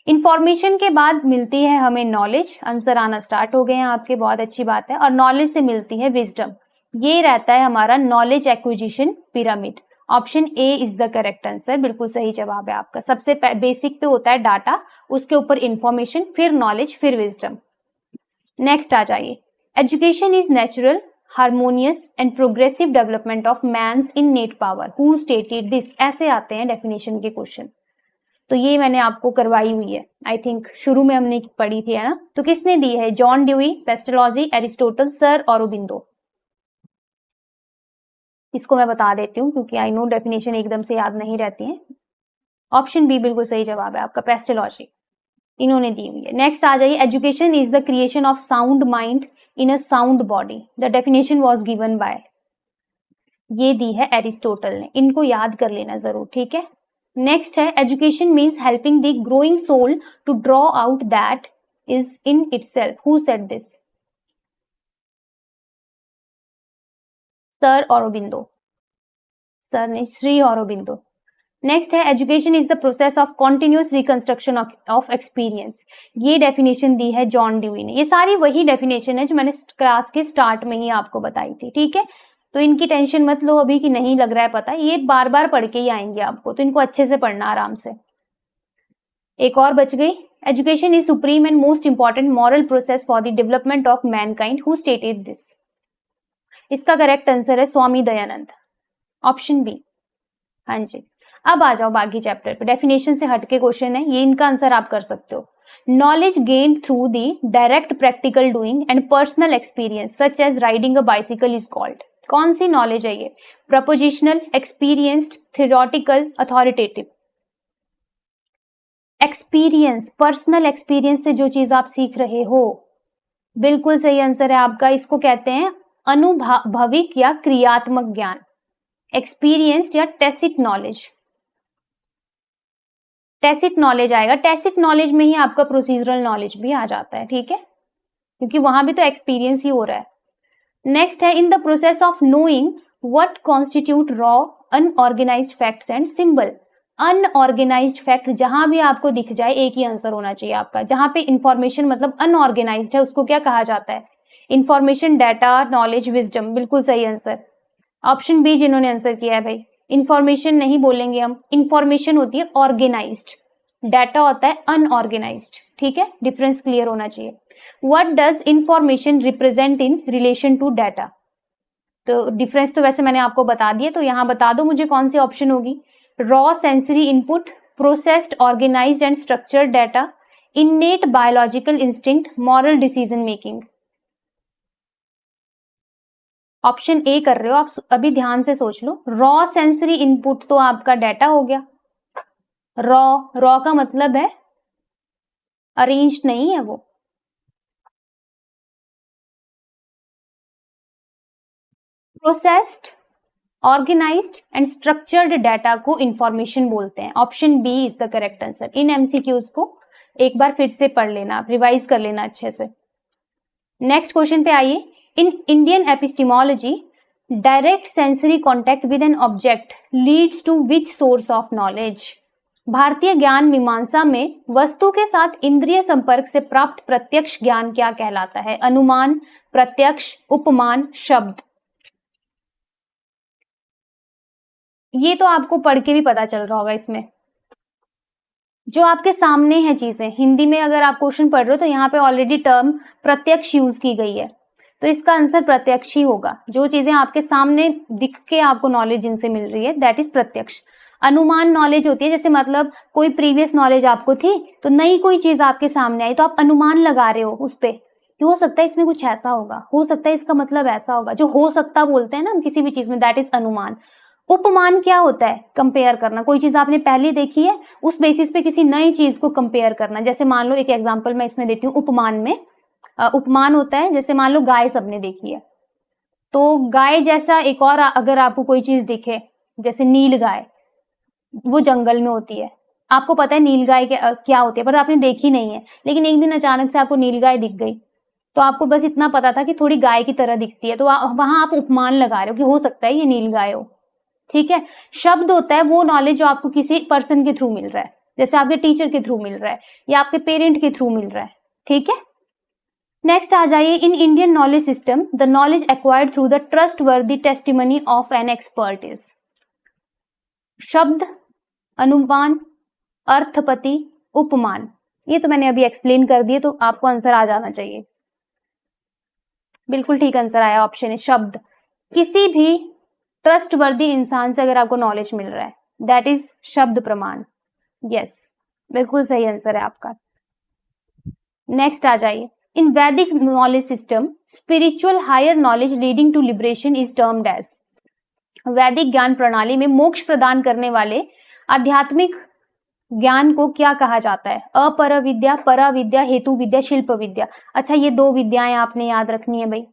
इंफॉर्मेशन के बाद मिलती है हमें नॉलेज। आंसर आना स्टार्ट हो गए हैं आपके, बहुत अच्छी बात है। और नॉलेज से मिलती है विजडम। ये रहता है हमारा knowledge acquisition pyramid. Option A is the correct answer, बिल्कुल सही जवाब है आपका। सबसे बेसिक पे होता है डाटा, उसके ऊपर इंफॉर्मेशन, फिर नॉलेज, फिर विजडम। नेक्स्ट आ जाइए, education is natural, harmonious and progressive development of man's innate power, who stated this? ऐसे आते हैं डेफिनेशन के क्वेश्चन। तो ये मैंने आपको करवाई हुई है, आई थिंक शुरू में हमने पढ़ी थी, है ना। तो किसने दी है? John Dewey, Pestalozzi, Aristotle, sir Aurobindo. इसको मैं बता देती हूँ क्योंकि आई नो डेफिनेशन एकदम से याद नहीं रहती है। ऑप्शन बी बिल्कुल सही जवाब है आपका, पेस्टलॉजी, इन्होंने दी हुई है। नेक्स्ट आ जाइए, education is the creation of sound mind in a sound body, the definition was given by, ये दी है एरिस्टोटल ने। इनको याद कर लेना जरूर, ठीक है। नेक्स्ट है, education means helping the growing soul to draw out that is in itself, who said this? Sir Aurobindo, sir ने, श्री ऑरोबिंदो। नेक्स्ट है, education is the process of continuous reconstruction of experience, ये डेफिनेशन दी है जॉन ड्यूई ने। ये सारी वही definition है जो मैंने क्लास के स्टार्ट में ही आपको बताई थी, ठीक है। तो इनकी टेंशन मत लो अभी कि नहीं लग रहा है पता, ये बार बार पढ़ के ही आएंगे आपको, तो इनको अच्छे से पढ़ना आराम से। एक और बच गई, education is supreme and most important moral process for the development of Mankind, who stated this? इसका करेक्ट आंसर है स्वामी दयानंद, ऑप्शन बी। हाँ जी, अब आ जाओ बाकी चैप्टर पे, डेफिनेशन से हटके क्वेश्चन है ये, इनका आंसर आप कर सकते हो। Knowledge gained through the direct practical doing and personal experience such as riding a bicycle is called. कौन सी नॉलेज है ये? Propositional, experienced, theoretical, authoritative. Experience, personal experience से जो चीज आप सीख रहे हो, बिल्कुल सही आंसर है आपका। इसको कहते हैं अनुभविक या क्रियात्मक ज्ञान, एक्सपीरियंस्ड या टैसिट नॉलेज। टैसिट नॉलेज आएगा, टैसिट नॉलेज में ही आपका प्रोसीजरल नॉलेज भी आ जाता है, ठीक है, क्योंकि वहां भी तो एक्सपीरियंस ही हो रहा है। नेक्स्ट है in the process of knowing what constitute raw unorganised facts and symbol. Unorganised fact जहां भी आपको दिख जाए एक ही आंसर होना चाहिए आपका। जहां पे इंफॉर्मेशन मतलब अनऑर्गेनाइज्ड है उसको क्या कहा जाता है? Information, data, knowledge, wisdom. बिल्कुल सही आंसर ऑप्शन बी जिन्होंने आंसर किया है भाई। इंफॉर्मेशन नहीं बोलेंगे हम, इंफॉर्मेशन होती है ऑर्गेनाइज्ड, डाटा होता है अनऑर्गेनाइज्ड, ठीक है, डिफरेंस क्लियर होना चाहिए। What does information represent in relation to data? तो डिफरेंस तो वैसे मैंने आपको बता दिया, तो यहां बता दो मुझे कौन सी ऑप्शन होगी। Raw sensory input, processed organized and structured data, innate biological instinct, moral decision making. Option A कर रहे हो आप, अभी ध्यान से सोच लो। रॉ सेंसरी इनपुट तो आपका डाटा हो गया, रॉ का मतलब है अरेंज्ड नहीं है वो। Processed, organized and structured data को इंफॉर्मेशन बोलते हैं। Option B is the correct answer. In MCQs को एक बार फिर से पढ़ लेना, रिवाइज कर लेना अच्छे से। नेक्स्ट क्वेश्चन पे आइए। In Indian epistemology direct sensory contact with an object leads to which source of knowledge? भारतीय ज्ञान मीमांसा में वस्तु के साथ इंद्रिय संपर्क से प्राप्त प्रत्यक्ष ज्ञान क्या कहलाता है? अनुमान, प्रत्यक्ष, उपमान, शब्द। ये तो आपको पढ़ के भी पता चल रहा होगा। इसमें जो आपके सामने है चीजें, हिंदी में अगर आप क्वेश्चन पढ़ रहे हो तो यहाँ पे ऑलरेडी टर्म प्रत्यक्ष यूज की गई है, तो इसका आंसर प्रत्यक्ष ही होगा। जो चीजें आपके सामने दिख के आपको नॉलेज जिनसे मिल रही है दैट इज प्रत्यक्ष। अनुमान नॉलेज होती है, जैसे मतलब कोई प्रीवियस नॉलेज आपको थी तो नई कोई चीज आपके सामने आई तो आप अनुमान लगा रहे हो उस पे, हो सकता है इसमें कुछ ऐसा होगा, हो सकता है इसका मतलब ऐसा होगा, जो हो सकता बोलते हैं ना हम किसी भी चीज में, दैट इज अनुमान। उपमान क्या होता है? कंपेयर करना। कोई चीज आपने पहले देखी है उस बेसिस पे किसी नई चीज को कंपेयर करना। जैसे मान लो एक एग्जांपल मैं इसमें देती हूँ उपमान में। उपमान होता है जैसे मान लो गाय सबने देखी है, तो गाय जैसा एक और अगर आपको कोई चीज दिखे, जैसे नील गाय, वो जंगल में होती है, आपको पता है नील गाय क्या होती है पर आपने देखी नहीं है, लेकिन एक दिन अचानक से आपको नील गाय दिख गई, तो आपको बस इतना पता था कि थोड़ी गाय की तरह दिखती है, तो वहां आप उपमान लगा रहे हो कि हो सकता है ये नील गाय हो, ठीक है। शब्द होता है वो नॉलेज जो आपको किसी पर्सन के थ्रू मिल रहा है, जैसे आपके टीचर के थ्रू मिल रहा है या आपके पेरेंट के थ्रू मिल रहा है, ठीक है। नेक्स्ट आ जाइए। In Indian knowledge system the knowledge acquired through the trustworthy testimony of an expert is. शब्द, अनुमान, अर्थपति, उपमान। ये तो मैंने अभी एक्सप्लेन कर दिए, तो आपको आंसर आ जाना चाहिए। बिल्कुल ठीक आंसर आया, ऑप्शन है शब्द। किसी भी ट्रस्टवर्दी इंसान से अगर आपको नॉलेज मिल रहा है दैट इज शब्द प्रमाण। यस, बिल्कुल सही आंसर है आपका। नेक्स्ट आ जाइए। In Vedic knowledge system spiritual higher knowledge leading to liberation is termed as. वैदिक ज्ञान प्रणाली में मोक्ष प्रदान करने वाले आध्यात्मिक ज्ञान को क्या कहा जाता है? अपर विद्या, परा विद्या, हेतु विद्या, शिल्प विद्या। अच्छा, ये दो विद्याएं आपने याद रखनी है भाई।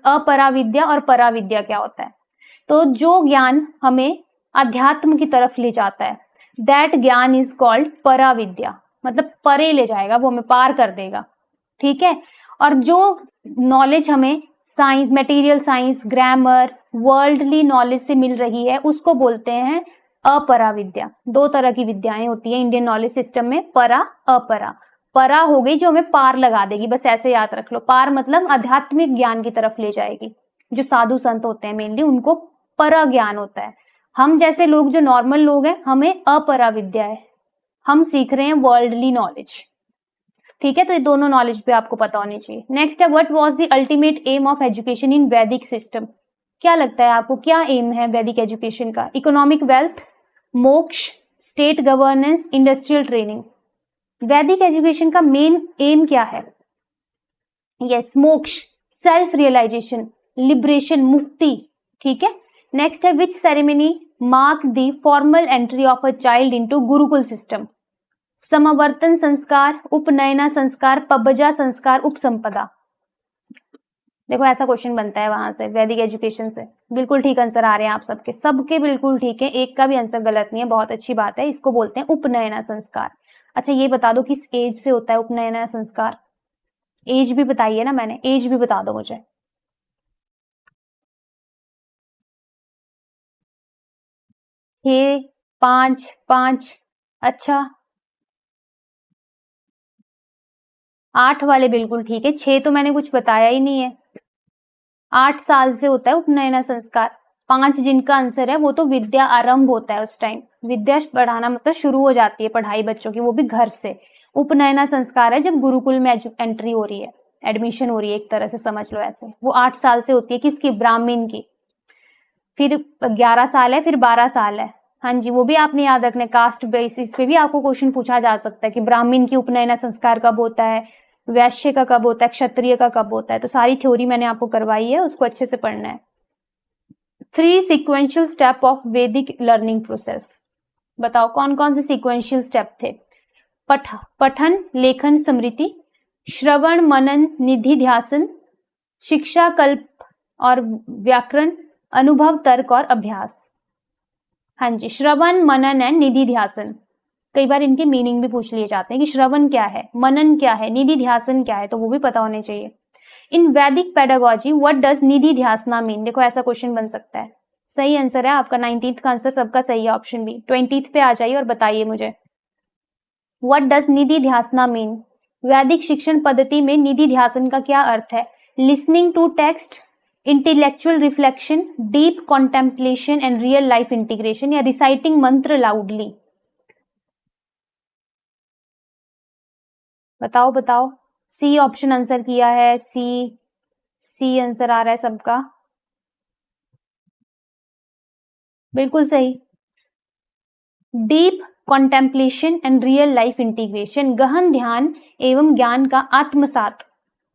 अपरा विद्या और परा विद्या क्या होता है? तो जो ज्ञान हमें अध्यात्म की तरफ ले जाता है दैट ज्ञान इज कॉल्ड परा विद्या, मतलब परे ले जाएगा, वो हमें पार कर देगा, ठीक है। और जो नॉलेज हमें science, material science, grammar, worldly knowledge से मिल रही है उसको बोलते हैं अपरा विद्या। दो तरह की विद्याएं होती है इंडियन नॉलेज सिस्टम में, परा, अपरा। परा हो गई जो हमें पार लगा देगी, बस ऐसे याद रख लो। पार मतलब आध्यात्मिक ज्ञान की तरफ ले जाएगी। जो साधु संत होते हैं मेनली उनको परा ज्ञान होता है। हम जैसे लोग जो नॉर्मल लोग हैं हमें अपरा विद्या है, हम सीख रहे हैं वर्ल्डली नॉलेज, ठीक है। तो ये दोनों नॉलेज पे आपको पता होनी चाहिए। नेक्स्ट है what was the ultimate aim of education in वैदिक सिस्टम। क्या लगता है आपको क्या एम है वैदिक एजुकेशन का? इकोनॉमिक वेल्थ, मोक्ष, स्टेट गवर्नेंस, इंडस्ट्रियल ट्रेनिंग। वैदिक एजुकेशन का मेन एम क्या है? यस, मोक्ष, सेल्फ रियलाइजेशन, लिबरेशन, मुक्ति। ठीक है। नेक्स्ट है which ceremony mark the formal entry of a child into gurukul system? समावर्तन संस्कार, उपनयना संस्कार, पबजा संस्कार, उपसंपदा। देखो ऐसा क्वेश्चन बनता है वहां से वैदिक एजुकेशन से। बिल्कुल ठीक आंसर आ रहे हैं आप सबके, सबके बिल्कुल ठीक है, एक का भी आंसर गलत नहीं है, बहुत अच्छी बात है। इसको बोलते हैं उपनयना संस्कार। अच्छा ये बता दो किस एज से होता है उपनयना संस्कार? एज भी बताइए ना, मैंने एज भी बता दो मुझे। 6, 5, 5। अच्छा 8 वाले बिल्कुल ठीक है, 6 तो मैंने कुछ बताया ही नहीं है। 8 साल से होता है उपनयना संस्कार। 5 जिनका आंसर है वो तो विद्या आरंभ होता है, उस टाइम विद्या बढ़ाना मतलब शुरू हो जाती है पढ़ाई बच्चों की, वो भी घर से। उपनयना संस्कार है जब गुरुकुल में एंट्री हो रही है, एडमिशन हो रही है, एक तरह से समझ लो ऐसे। वो 8 साल से होती है, किसकी? ब्राह्मण की। फिर 11 साल है, फिर 12 साल है। हाँ जी, वो भी आपने याद रखना है, कास्ट बेसिस पे भी आपको क्वेश्चन पूछा जा सकता है कि ब्राह्मण की उपनयना संस्कार कब होता है, वैश्य का कब होता है, क्षत्रिय का कब होता है। तो सारी थ्योरी मैंने आपको करवाई है, उसको अच्छे से पढ़ना है। 3 सीक्वेंशियल स्टेप ऑफ वैदिक लर्निंग प्रोसेस। बताओ कौन कौन से सीक्वेंशियल स्टेप थे? पठन, लेखन, स्मृति, श्रवण, मनन, निधि ध्यासन, शिक्षा, कल्प और व्याकरण, अनुभव, तर्क और अभ्यास। हाँ जी, श्रवण, मनन एंड निधि ध्यासन। कई बार इनके मीनिंग भी पूछ लिए जाते हैं कि श्रवण क्या है, मनन क्या है, निधि ध्यासन क्या है, तो वो भी पता होने चाहिए। In Vedic pedagogy what does nididhyasana mean? देखो ऐसा क्वेश्चन बन सकता है। सही आंसर है आपका 19th का आंसर सबका सही है, ऑप्शन बी। 20th पे आ जाइए और बताइए मुझे what does nididhyasana mean? वैदिक शिक्षण पद्धति में निधि ध्यासन का क्या अर्थ है? Listening to text, intellectual reflection, deep contemplation and real life integration, या रिसाइटिंग मंत्र लाउडली? बताओ बताओ। सी ऑप्शन आंसर किया है, सी आंसर आ रहा है सबका, बिल्कुल सही। Deep contemplation and real life integration, गहन ध्यान एवं ज्ञान का आत्मसात,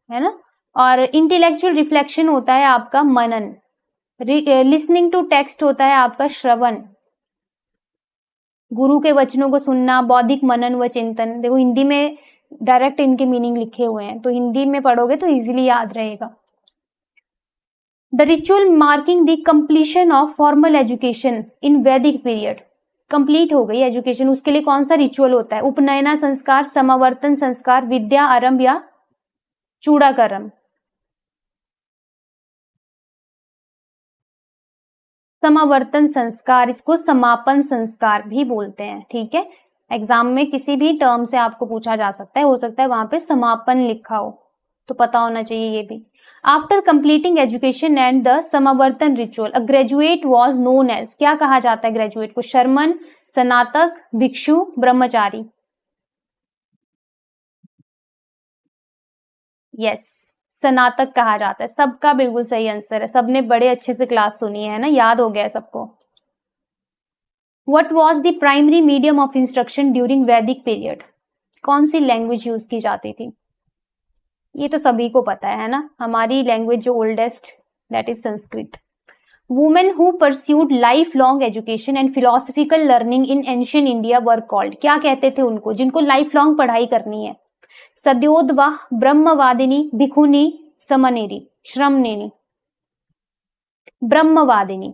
है ना। और इंटेलेक्चुअल रिफ्लेक्शन होता है आपका मनन, लिसनिंग टू टेक्स्ट होता है आपका श्रवण, गुरु के वचनों को सुनना, बौद्धिक मनन व चिंतन। देखो हिंदी में डायरेक्ट इनके मीनिंग लिखे हुए हैं, तो हिंदी में पढ़ोगे तो इजीली याद रहेगा। The ritual marking the completion of formal education in वैदिक पीरियड। कंप्लीट हो गई एजुकेशन, उसके लिए कौन सा रिचुअल होता है? उपनयना संस्कार, समावर्तन संस्कार, विद्या आरंभ या चूड़ाकरम? समावर्तन संस्कार, इसको समापन संस्कार भी बोलते हैं। ठीक है, एग्जाम में किसी भी टर्म से आपको पूछा जा सकता है, हो सकता है वहां पे समापन लिखा हो, तो पता होना चाहिए ये भी। After completing education and the samavartana ritual a graduate was known as, क्या कहा जाता है ग्रेजुएट को? शर्मन, स्नातक, भिक्षु, ब्रह्मचारी? यस, स्नातक कहा जाता है। सबका बिल्कुल सही आंसर है, सबने बड़े अच्छे से क्लास सुनी है ना, याद हो गया है सबको। What was the primary medium of instruction during Vedic period? कौन सी लैंग्वेज यूज की जाती थी? ये तो सभी को पता है ना, हमारी लैंग्वेज जो oldest, that is Sanskrit. Women who pursued life long education and philosophical learning in ancient India were called, क्या कहते थे उनको जिनको लाइफ लॉन्ग पढ़ाई करनी है? सद्योदवाह, ब्रह्मवादिनी, भिखुनी, समनेरी, श्रमनेनी? ब्रह्मवादिनी।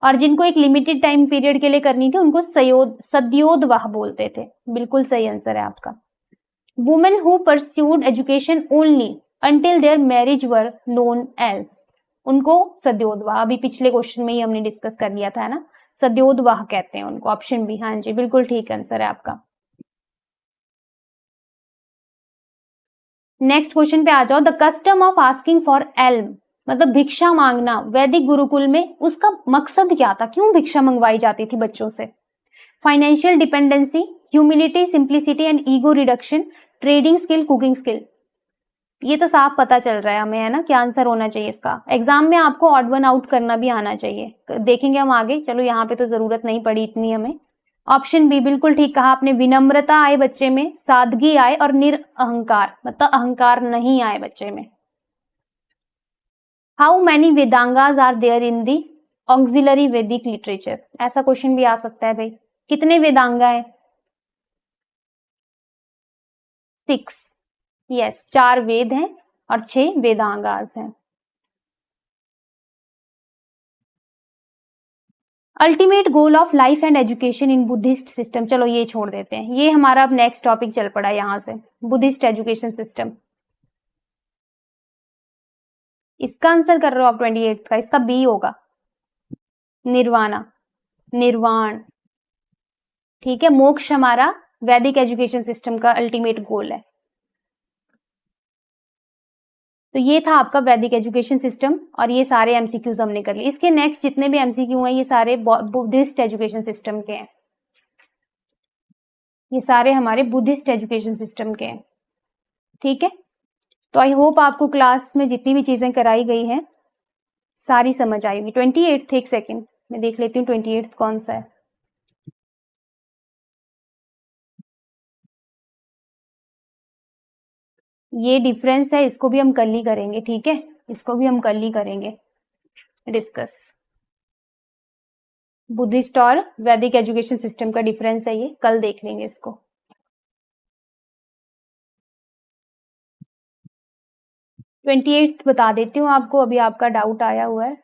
और जिनको एक लिमिटेड टाइम पीरियड के लिए करनी थी उनको सद्योदवाह बोलते थे। बिल्कुल सही आंसर है आपका। Women who pursued education only until their marriage were known as, उनको सद्योदवाह, अभी पिछले क्वेश्चन में ही हमने डिस्कस कर लिया था, है ना, सद्योदवाह कहते हैं उनको। ऑप्शन बी, हाँ जी बिल्कुल ठीक आंसर है आपका। नेक्स्ट क्वेश्चन पे आ जाओ। The custom of asking for Elm, मतलब भिक्षा मांगना, वैदिक गुरुकुल में उसका मकसद क्या था? क्यों भिक्षा मंगवाई जाती थी बच्चों से? Financial dependency, humility, simplicity and ego reduction, trading skill, cooking skill? ये तो साफ पता चल रहा है हमें, है ना, क्या आंसर होना चाहिए इसका। एग्जाम में आपको ऑड वन आउट करना भी आना चाहिए, देखेंगे हम आगे। चलो यहाँ पे तो जरूरत नहीं पड़ी इतनी हमें। ऑप्शन बी बिल्कुल ठीक कहा आपने, विनम्रता आए बच्चे में, सादगी आए और निरअहंकार, मतलब अहंकार नहीं आए बच्चे में। How many Vedangas are there in the auxiliary Vedic literature, ऐसा क्वेश्चन भी आ सकता है भाई। कितने वेदांगा है? 6। यस, 4 वेद हैं और 6 वेदांगास हैं। Ultimate goal of life and education in Buddhist system, चलो ये छोड़ देते हैं, ये हमारा अब नेक्स्ट टॉपिक चल पड़ा यहां से, बुद्धिस्ट एजुकेशन सिस्टम। इसका आंसर कर रहे हो आप 28 का, इसका बी होगा, निर्वाणा, निर्वाण। ठीक है, मोक्ष हमारा वैदिक एजुकेशन सिस्टम का अल्टीमेट गोल है। तो ये था आपका वैदिक एजुकेशन सिस्टम और ये सारे एमसीक्यूज हमने कर लिए। इसके नेक्स्ट जितने भी एमसीक्यू हैं ये सारे बुद्धिस्ट एजुकेशन सिस्टम के हैं, ये सारे हमारे बुद्धिस्ट एजुकेशन सिस्टम के हैं। ठीक है, तो आई होप आपको क्लास में जितनी भी चीजें कराई गई हैं सारी समझ आई होगी। 28 एक सेकेंड मैं देख लेती हूँ 28 कौन सा है। ये डिफरेंस है, इसको भी हम कल ही करेंगे। ठीक है, इसको भी हम कल ही करेंगे डिस्कस। बुद्धिस्ट और वैदिक एजुकेशन सिस्टम का डिफरेंस है, ये कल देख लेंगे इसको। 28 बता देती हूँ आपको, अभी आपका डाउट आया हुआ है।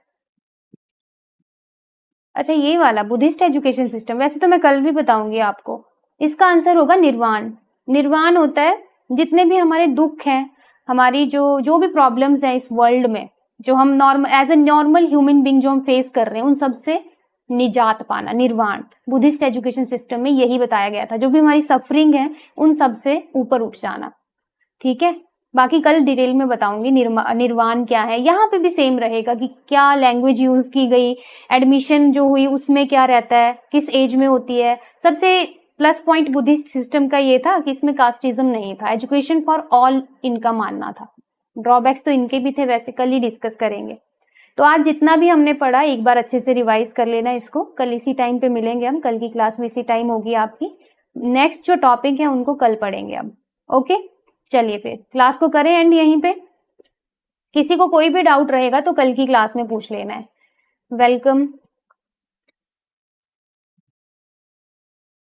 अच्छा, ये वाला बुद्धिस्ट एजुकेशन सिस्टम, वैसे तो मैं कल भी बताऊंगी आपको। इसका आंसर होगा निर्वाण। निर्वाण होता है जितने भी हमारे दुख हैं, हमारी जो जो भी प्रॉब्लम्स हैं इस वर्ल्ड में, जो हम normal as a normal human being जो हम फेस कर रहे हैं, उन सब से निजात पाना, निर्वाण। बुद्धिस्ट एजुकेशन सिस्टम में यही बताया गया था, जो भी हमारी सफरिंग है उन सब से ऊपर उठ जाना। ठीक है, बाकी कल डिटेल में बताऊंगी निर्वाण क्या है। यहाँ पे भी सेम रहेगा कि क्या लैंग्वेज यूज की गई, एडमिशन जो हुई उसमें क्या रहता है, किस एज में होती है। सबसे प्लस पॉइंट बुद्धिस्ट सिस्टम का ये था कि इसमें कास्टिज्म नहीं था, एजुकेशन फॉर ऑल इनका मानना था। ड्रॉबैक्स तो इनके भी थे, वैसे कल ही डिस्कस करेंगे। तो आज जितना भी हमने पढ़ा एक बार अच्छे से रिवाइज कर लेना इसको। कल इसी टाइम पे मिलेंगे हम, कल की क्लास में इसी टाइम होगी आपकी। नेक्स्ट जो टॉपिक है उनको कल पढ़ेंगे हम। ओके, चलिए फिर क्लास को करें एंड यहीं पे। किसी को कोई भी डाउट रहेगा तो कल की क्लास में पूछ लेना है। वेलकम।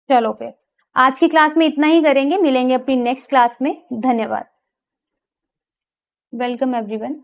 चलो फिर आज की क्लास में इतना ही करेंगे, मिलेंगे अपनी नेक्स्ट क्लास में। धन्यवाद। Welcome everyone.